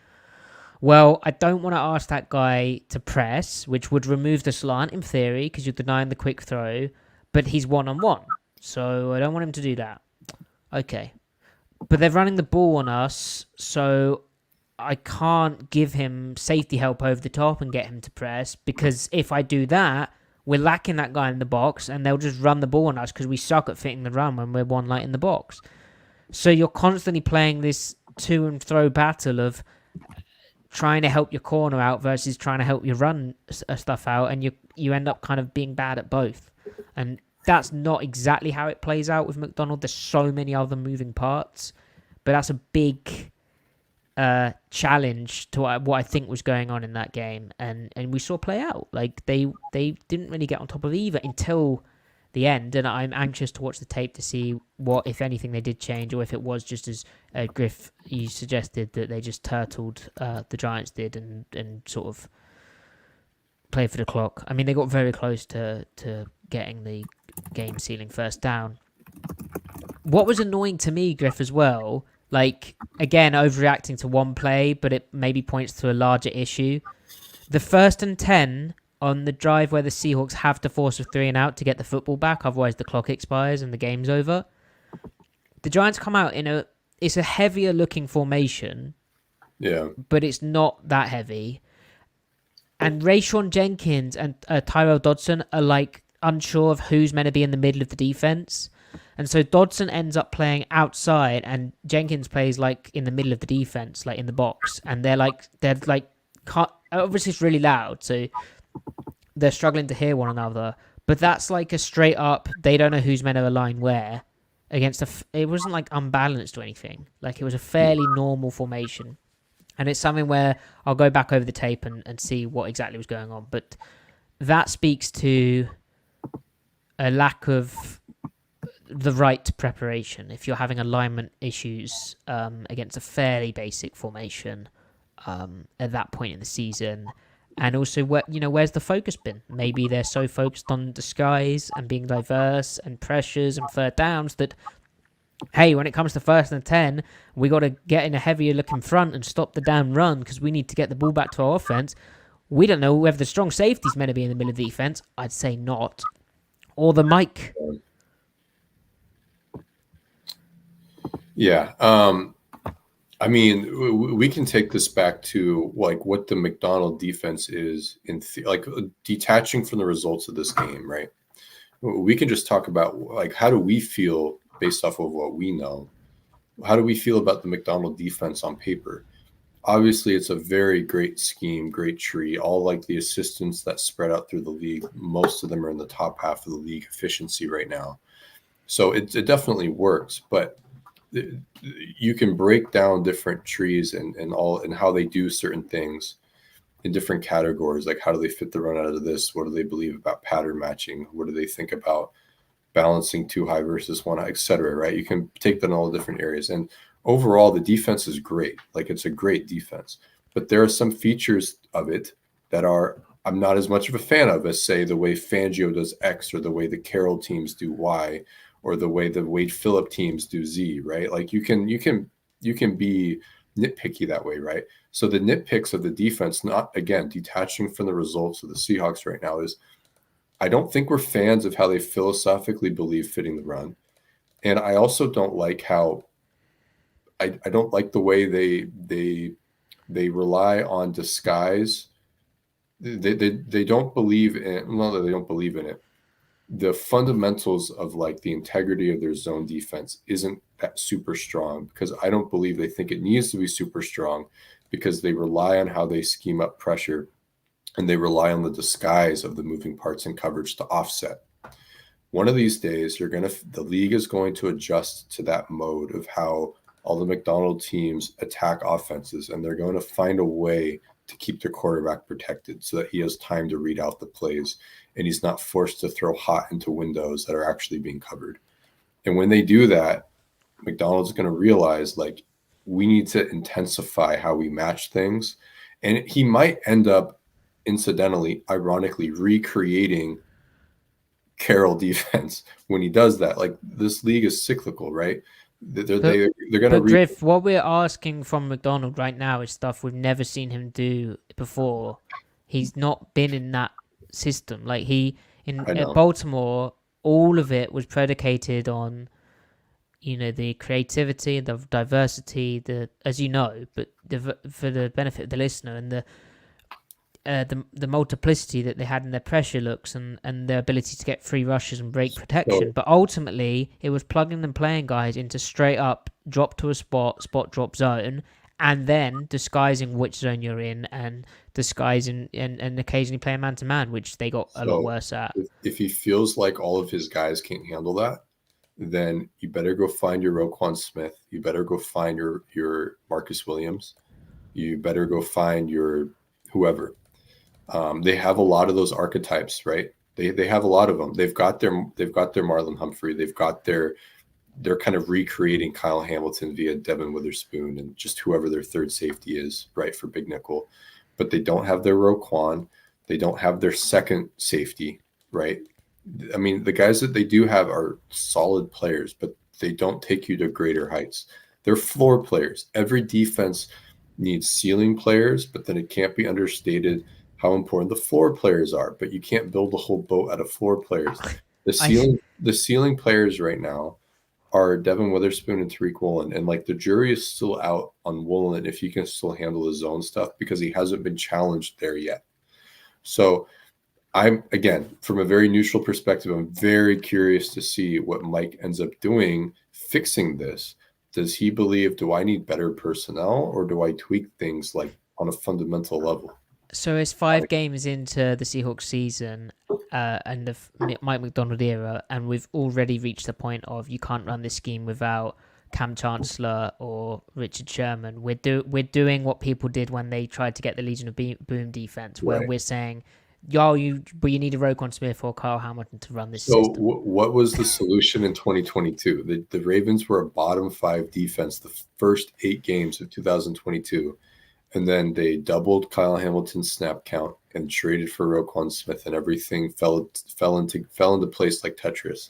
well, I don't want to ask that guy to press, which would remove the slant in theory because you're denying the quick throw, but he's one-on-one, so I don't want him to do that. Okay. But they're running the ball on us, so I can't give him safety help over the top and get him to press, because if I do that, we're lacking that guy in the box, and they'll just run the ball on us because we suck at fitting the run when we're one light in the box. So you're constantly playing this to and fro battle of trying to help your corner out versus trying to help your run stuff out, and you end up kind of being bad at both. And that's not exactly how it plays out with McDonald. There's so many other moving parts, but that's a big challenge to what I think was going on in that game, and we saw play out. Like they didn't really get on top of either until the end, and I'm anxious to watch the tape to see what, if anything, they did change, or if it was just as Griff, you suggested, that they just turtled the Giants did and sort of played for the clock. I mean, they got very close to getting the game-sealing first down. What was annoying to me, Griff, as well, like, again, overreacting to one play, but it maybe points to a larger issue. The 1st and 10 on the drive where the Seahawks have to force a 3 and out to get the football back, otherwise the clock expires and the game's over. The Giants come out it's a heavier looking formation. Yeah. But it's not that heavy. And Rayshon Jenkins and Tyrell Dodson are like unsure of who's meant to be in the middle of the defense. And so Dodson ends up playing outside and Jenkins plays like in the middle of the defense, like in the box. And they're like, obviously it's really loud, so they're struggling to hear one another. But that's like a straight up, they don't know who's meant to align where against it wasn't like unbalanced or anything. Like it was a fairly normal formation. And it's something where I'll go back over the tape and see what exactly was going on. But that speaks to a lack of the right preparation. If you're having alignment issues against a fairly basic formation at that point in the season, and also where's the focus been? Maybe they're so focused on disguise and being diverse and pressures and third downs that, hey, when it comes to 1st and 10, we got to get in a heavier look in front and stop the damn run because we need to get the ball back to our offense. We don't know whether the strong safety's meant to be in the middle of the defense. I'd say not. Or the Mike. Yeah. I mean, we can take this back to like what the McDonald defense is like detaching from the results of this game, right? We can just talk about like how do we feel based off of what we know? How do we feel about the McDonald defense on paper? Obviously, it's a very great scheme, great tree. All like the assistants that spread out through the league, most of them are in the top half of the league efficiency right now. So it definitely works, but you can break down different trees and how they do certain things in different categories. Like how do they fit the run out of this? What do they believe about pattern matching? What do they think about balancing 2 high versus 1 high, et cetera, right? You can take that in all different areas. And overall, the defense is great. Like it's a great defense, but there are some features of it that I'm not as much of a fan of as say the way Fangio does X or the way the Carroll teams do Y or the way the Wade Phillip teams do Z, right? Like you can be nitpicky that way, right? So the nitpicks of the defense, not again detaching from the results of the Seahawks right now, is I don't think we're fans of how they philosophically believe fitting the run, and I also don't like how I don't like the way they rely on disguise. They don't believe in, well, they don't believe in it. The fundamentals of like the integrity of their zone defense isn't that super strong because I don't believe they think it needs to be super strong because they rely on how they scheme up pressure and they rely on the disguise of the moving parts and coverage to offset. One of these days, the league is going to adjust to that mode of how all the McDonald teams attack offenses, and they're going to find a way to keep their quarterback protected so that he has time to read out the plays and he's not forced to throw hot into windows that are actually being covered. And when they do that, McDonald's going to realize like we need to intensify how we match things. And he might end up incidentally, ironically, recreating Carroll defense when he does that. Like this league is cyclical, right? They're going to. Griff, what we're asking from McDonald right now is stuff we've never seen him do before. He's not been in that system. Like at Baltimore, all of it was predicated on, the creativity, the diversity, as you know, but for the benefit of the listener and the multiplicity that they had in their pressure looks and their ability to get free rushes and break protection. But ultimately, it was plugging and playing guys into straight up drop to a spot drop zone, and then disguising which zone you're in and disguising and occasionally playing man to man, which they got a lot worse at. If he feels like all of his guys can't handle that, then you better go find your Roquan Smith. You better go find your Marcus Williams. You better go find your whoever. They have a lot of those archetypes, right? They have a lot of them. They've got their Marlon Humphrey. They've got they're kind of recreating Kyle Hamilton via Devin Witherspoon and just whoever their third safety is, right, for big nickel. But they don't have their Roquan. They don't have their second safety, right? I mean, the guys that they do have are solid players, but they don't take you to greater heights. They're floor players. Every defense needs ceiling players, but then it can't be understated how important the floor players are. But you can't build a whole boat out of floor players. The ceiling players right now are Devin Witherspoon and Tariq Woolen. And like the jury is still out on Woolen if he can still handle the zone stuff because he hasn't been challenged there yet. So I'm, again, from a very neutral perspective, I'm very curious to see what Mike ends up doing fixing this. Does he believe, do I need better personnel or do I tweak things like on a fundamental level? So it's 5 games into the Seahawks season and the Mike McDonald era, and we've already reached the point of you can't run this scheme without Cam Chancellor or Richard Sherman. We're doing what people did when they tried to get the Legion of Boom defense, where we're saying but you need a Roquan Smith or Kyle Hamilton to run this So system. what was the solution in 2022? The Ravens were a bottom 5 defense the first 8 games of 2022, and then they doubled Kyle Hamilton's snap count and traded for Roquan Smith, and everything fell into place like Tetris.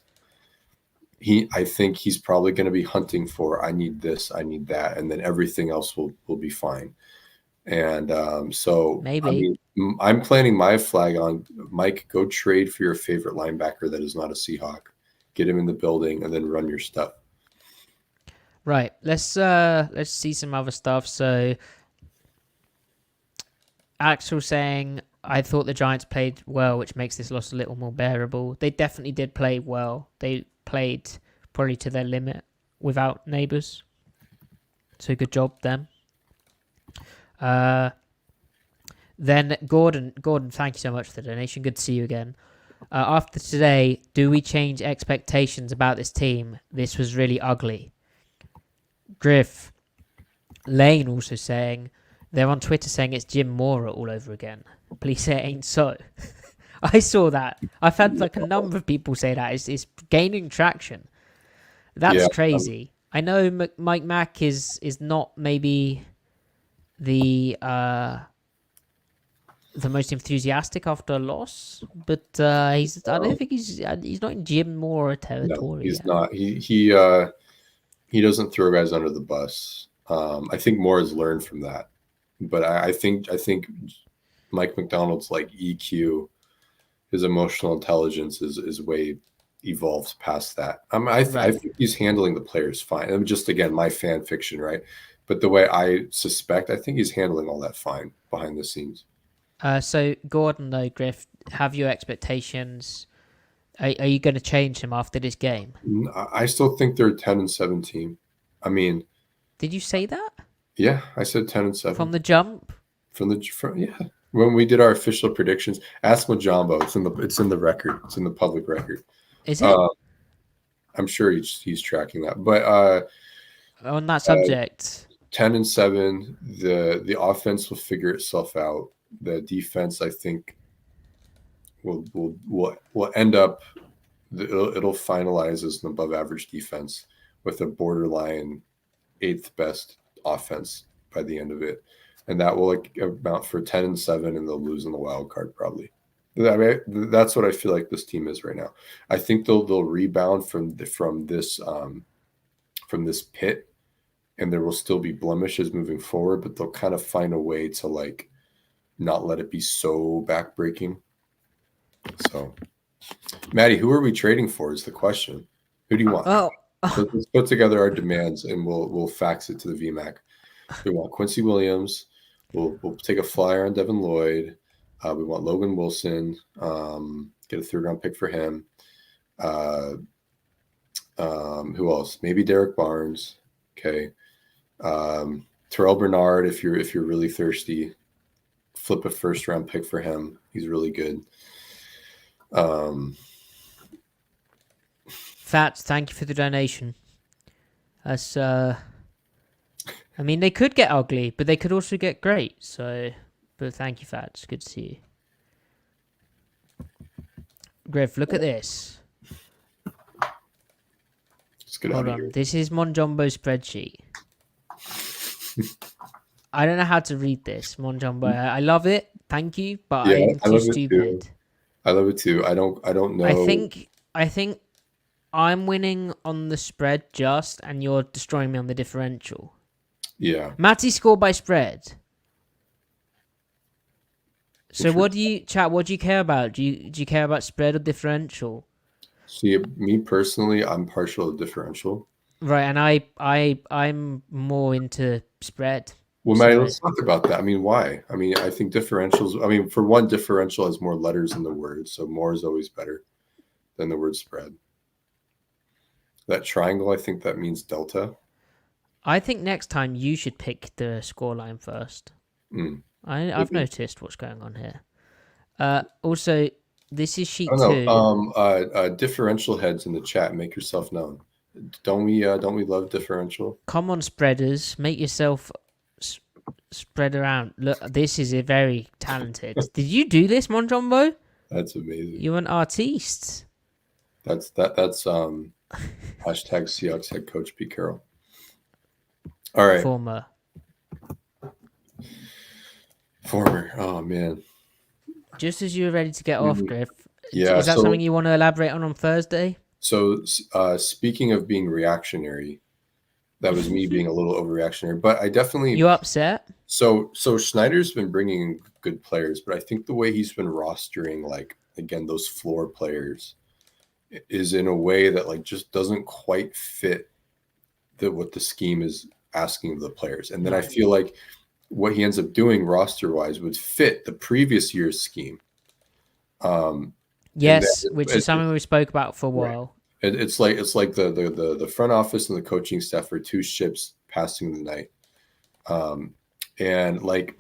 I think he's probably going to be hunting for, I need this, I need that, and then everything else will be fine. And so Maybe. I mean, I'm planting my flag on Mike. Go trade for your favorite linebacker that is not a Seahawk. Get him in the building and then run your stuff. Right. Let's see some other stuff. So Axel saying, I thought the Giants played well, which makes this loss a little more bearable. They definitely did play well. They played probably to their limit without Neighbors. So good job, them. Then Gordon, thank you so much for the donation. Good to see you again. After today, do we change expectations about this team? This was really ugly. Griff, Lane also saying, they're on Twitter saying it's Jim Mora all over again. Please say it ain't so. I saw that. I've had like a number of people say that. It's gaining traction. That's crazy. I know Mike Mack is not maybe the most enthusiastic after a loss, but I don't think he's not in Jim Mora territory. No, he's not. He doesn't throw guys under the bus. I think Moore has learned from that, but I think Mike McDonald's like EQ, his emotional intelligence is way evolved past that. I think he's handling the players fine. And just again, my fan fiction, right? But the way I suspect, I think he's handling all that fine behind the scenes. So Gordon, though, Griff, have your expectations? Are you going to change him after this game? I still think they're a 10-7 team. I mean, did you say that? Yeah, I said 10-7 from the jump. Yeah, when we did our official predictions, ask Majambo. It's in the record. It's in the public record. Is it? I'm sure he's tracking that. But on that subject, 10-7. The offense will figure itself out. The defense, I think, will end up. It'll finalize as an above average defense with a borderline 8th best offense by the end of it, and that will amount for 10-7, and they'll lose in the wild card probably. I mean, that's what I feel like this team is right now. I think they'll rebound from this pit, and there will still be blemishes moving forward, but they'll kind of find a way to not let it be so backbreaking. So, Matty, who are we trading for is the question. Who do you want? Oh. So let's put together our demands, and we'll fax it to the VMAC. We want Quincy Williams. We'll take a flyer on Devin Lloyd. We want Logan Wilson. Get a 3rd-round pick for him. Who else? Maybe Derek Barnes. Okay. Terrell Bernard, if you're really thirsty, flip a 1st-round pick for him. He's really good. Fats, thank you for the donation. That's I mean, they could get ugly, but they could also get great. So, but thank you, Fats. Good to see you. Griff, look at this. Hold on. This is Monjumbo's spreadsheet. I don't know how to read this, Monjumbo. I love it. Thank you, but I'm too stupid. I love it too. I don't know. I think I'm winning on the spread and you're destroying me on the differential. Yeah. Matty scored by spread. So what do you care about? Do you care about spread or differential? See, me personally, I'm partial to differential. Right, and I'm more into spread. Well, Matty, let's talk about that. I mean, why? I mean, I think differentials. I mean, for one, differential has more letters in the word, so more is always better than the word spread. That triangle, I think that means delta. I think next time you should pick the scoreline first. I've noticed what's going on here. Also, this is sheet 2. Differential heads in the chat. Make yourself known. Don't we love differential? Come on, spreaders. Make yourself spread around. Look, this is a very talented. Did you do this, Monjombo? That's amazing. You're an artiste. That's hashtag Seahawks head coach Pete Carroll. All right. Former. Oh man. Just as you were ready to get off, Griff. Yeah. Is that something you want to elaborate on Thursday? So speaking of being reactionary, that was me being a little overreactionary, but I definitely. You upset? So Schneider's been bringing in good players, but I think the way he's been rostering, like, again, those floor players is in a way that like just doesn't quite fit what the scheme is asking of the players. And then I feel like what he ends up doing roster wise would fit the previous year's scheme. Yes, which is something we spoke about for a while. Right. It's like the front office and the coaching staff are two ships passing the night. And like,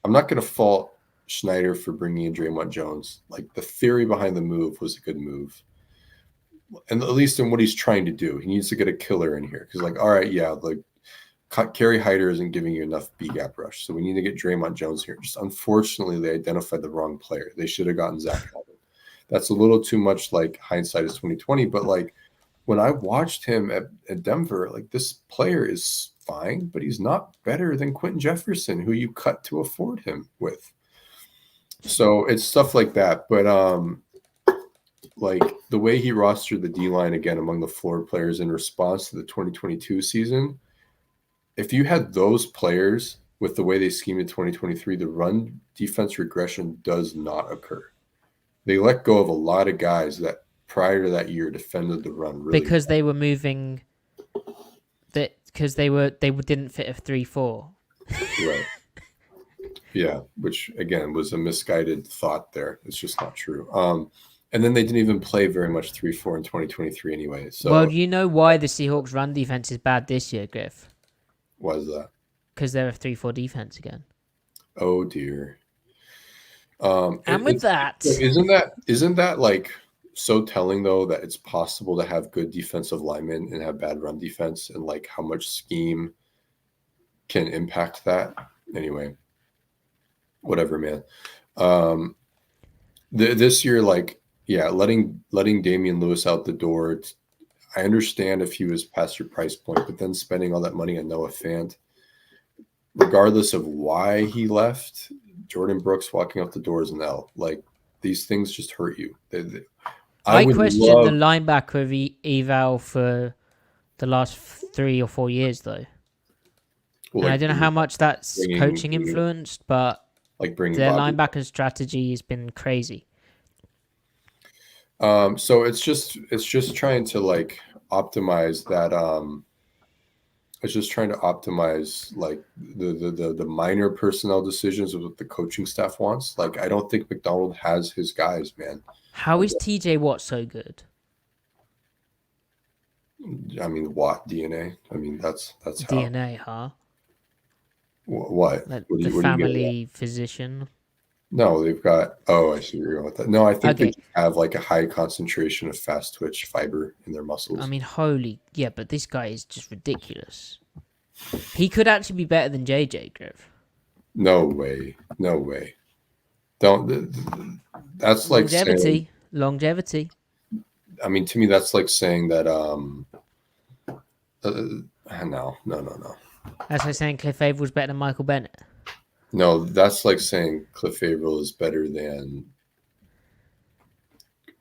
I'm not going to fault Schneider for bringing in Draymond Jones. Like, the theory behind the move was a good move. And at least in what he's trying to do, he needs to get a killer in here. Because, like, all right, yeah, like, Kerry Hyder isn't giving you enough B-gap rush. So we need to get Draymond Jones here. Just unfortunately, they identified the wrong player. They should have gotten Zach Allen. That's a little too much like hindsight is 2020. But, like, when I watched him at Denver, like, this player is fine, but he's not better than Quentin Jefferson, who you cut to afford him with. So it's stuff like that. But like the way he rostered the D-line again among the floor players in response to the 2022 season, if you had those players with the way they schemed in 2023, the run defense regression does not occur. They let go of a lot of guys that prior to that year defended the run really because well. They were moving that because they didn't fit a 3-4. Right. Yeah, which again was a misguided thought there. It's just not true. And then they didn't even play very much 3-4 in 2023 anyway. So, well, you know why the Seahawks run defense is bad this year, Griff? Why is that? Because they're a 3-4 defense again. Oh dear. And with that, isn't that like so telling though that it's possible to have good defensive linemen and have bad run defense, and like how much scheme can impact that? Anyway, whatever, man. This year, like, yeah, letting Damian Lewis out the door. I understand if he was past your price point, but then spending all that money on Noah Fant, regardless of why he left, Jordan Brooks walking out the door is an L. Like, these things just hurt you. I question the linebacker eval for the last 3 or 4 years, though. Well, I don't know how much that's coaching influenced, but like their linebacker strategy has been crazy. So it's just trying to like optimize that. It's just trying to optimize like the minor personnel decisions of what the coaching staff wants. Like, I don't think McDonald has his guys, man. How is TJ Watt so good? I mean, Watt DNA. I mean, that's how DNA, huh? What? Like what the family physician. No, they've got. Oh, I see where you're going with that. No, I think they have like a high concentration of fast twitch fiber in their muscles. I mean, but this guy is just ridiculous. He could actually be better than JJ Griff. No way. Don't. That's like longevity. I mean, to me, that's like saying that. No. That's like saying Cliff Averill was better than Michael Bennett. No, that's like saying Cliff Averill is better than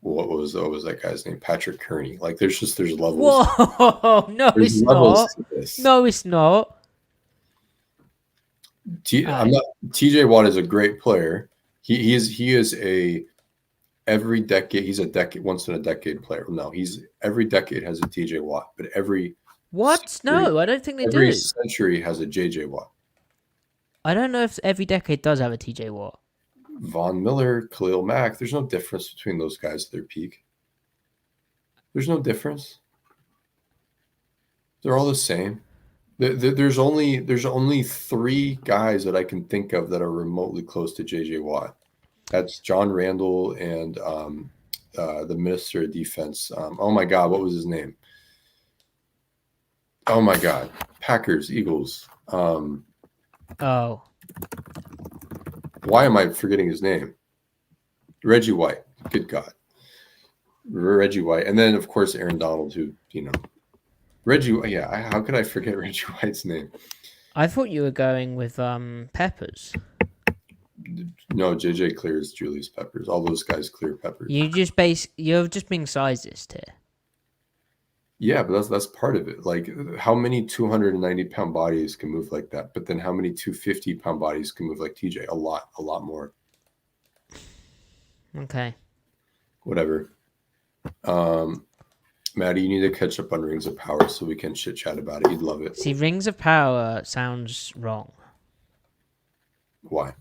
what was that guy's name? Patrick Kearney. Like, there's levels. Whoa, no, it's not. No, it's not. TJ Watt is a great player. He is a every decade. He's a once in a decade player. No, he's every decade has a TJ Watt, but every No, I don't think they do. Every century has a JJ Watt. I don't know if every decade does have a TJ Watt. Von Miller, Khalil Mack. There's no difference between those guys at their peak. There's no difference. They're all the same. There's only 3 guys that I can think of that are remotely close to JJ Watt. That's John Randall and the Minister of Defense. Oh my God, what was his name? Oh my God, Packers, Eagles. Oh, Why am I forgetting his name? Reggie White. Good God. Reggie White. And then, of course, Aaron Donald, who, Reggie, yeah, how could I forget Reggie White's name? I thought you were going with Peppers. No, JJ clears Julius Peppers. All those guys clear Peppers. You're just being sizist here. Yeah, but that's part of it. Like, how many 290-pound bodies can move like that? But then how many 250-pound bodies can move like TJ? A lot more. Okay. Whatever. Matty, you need to catch up on Rings of Power so we can chit chat about it. You'd love it. See, Rings of Power sounds wrong. Why?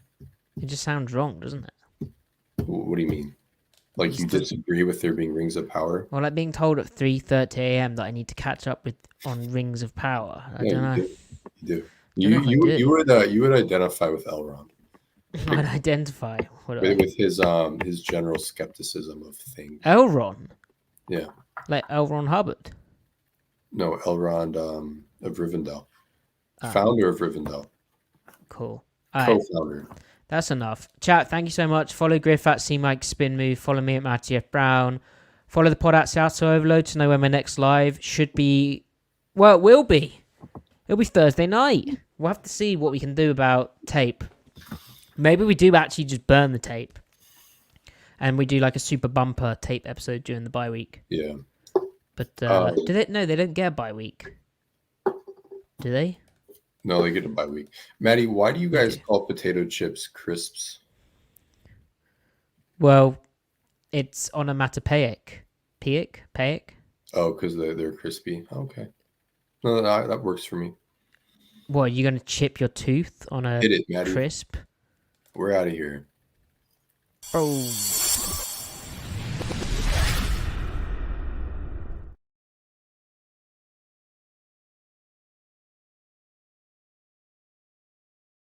It just sounds wrong, doesn't it? What do you mean? Like, you disagree with there being Rings of Power? Well, like being told at 3:30 a.m. that I need to catch up with on Rings of Power. I don't know. You do. You would identify with Elrond. I'd identify with his general skepticism of things. Elrond. Yeah. Like L. Ron Hubbard. No, Elrond of Rivendell, founder of Rivendell. Cool. Co-founder. Right. That's enough. Chat, thank you so much. Follow Griff at CMike Spin Move. Follow me at Matty F. Brown. Follow the pod at Seattle Overload to know when my next live should be. Well, it will be. It'll be Thursday night. We'll have to see what we can do about tape. Maybe we do actually just burn the tape. And we do like a super bumper tape episode during the bye week. Yeah. But do they? No, they don't get a bye week. Do they? No, they get a bye week. Matty, why do you guys call potato chips crisps? Well, it's onomatopoeic. Paic? Oh, because they're crispy. Okay. No, that works for me. What, are you going to chip your tooth on a Hit it, Matty. crisp? We're out of here. Oh.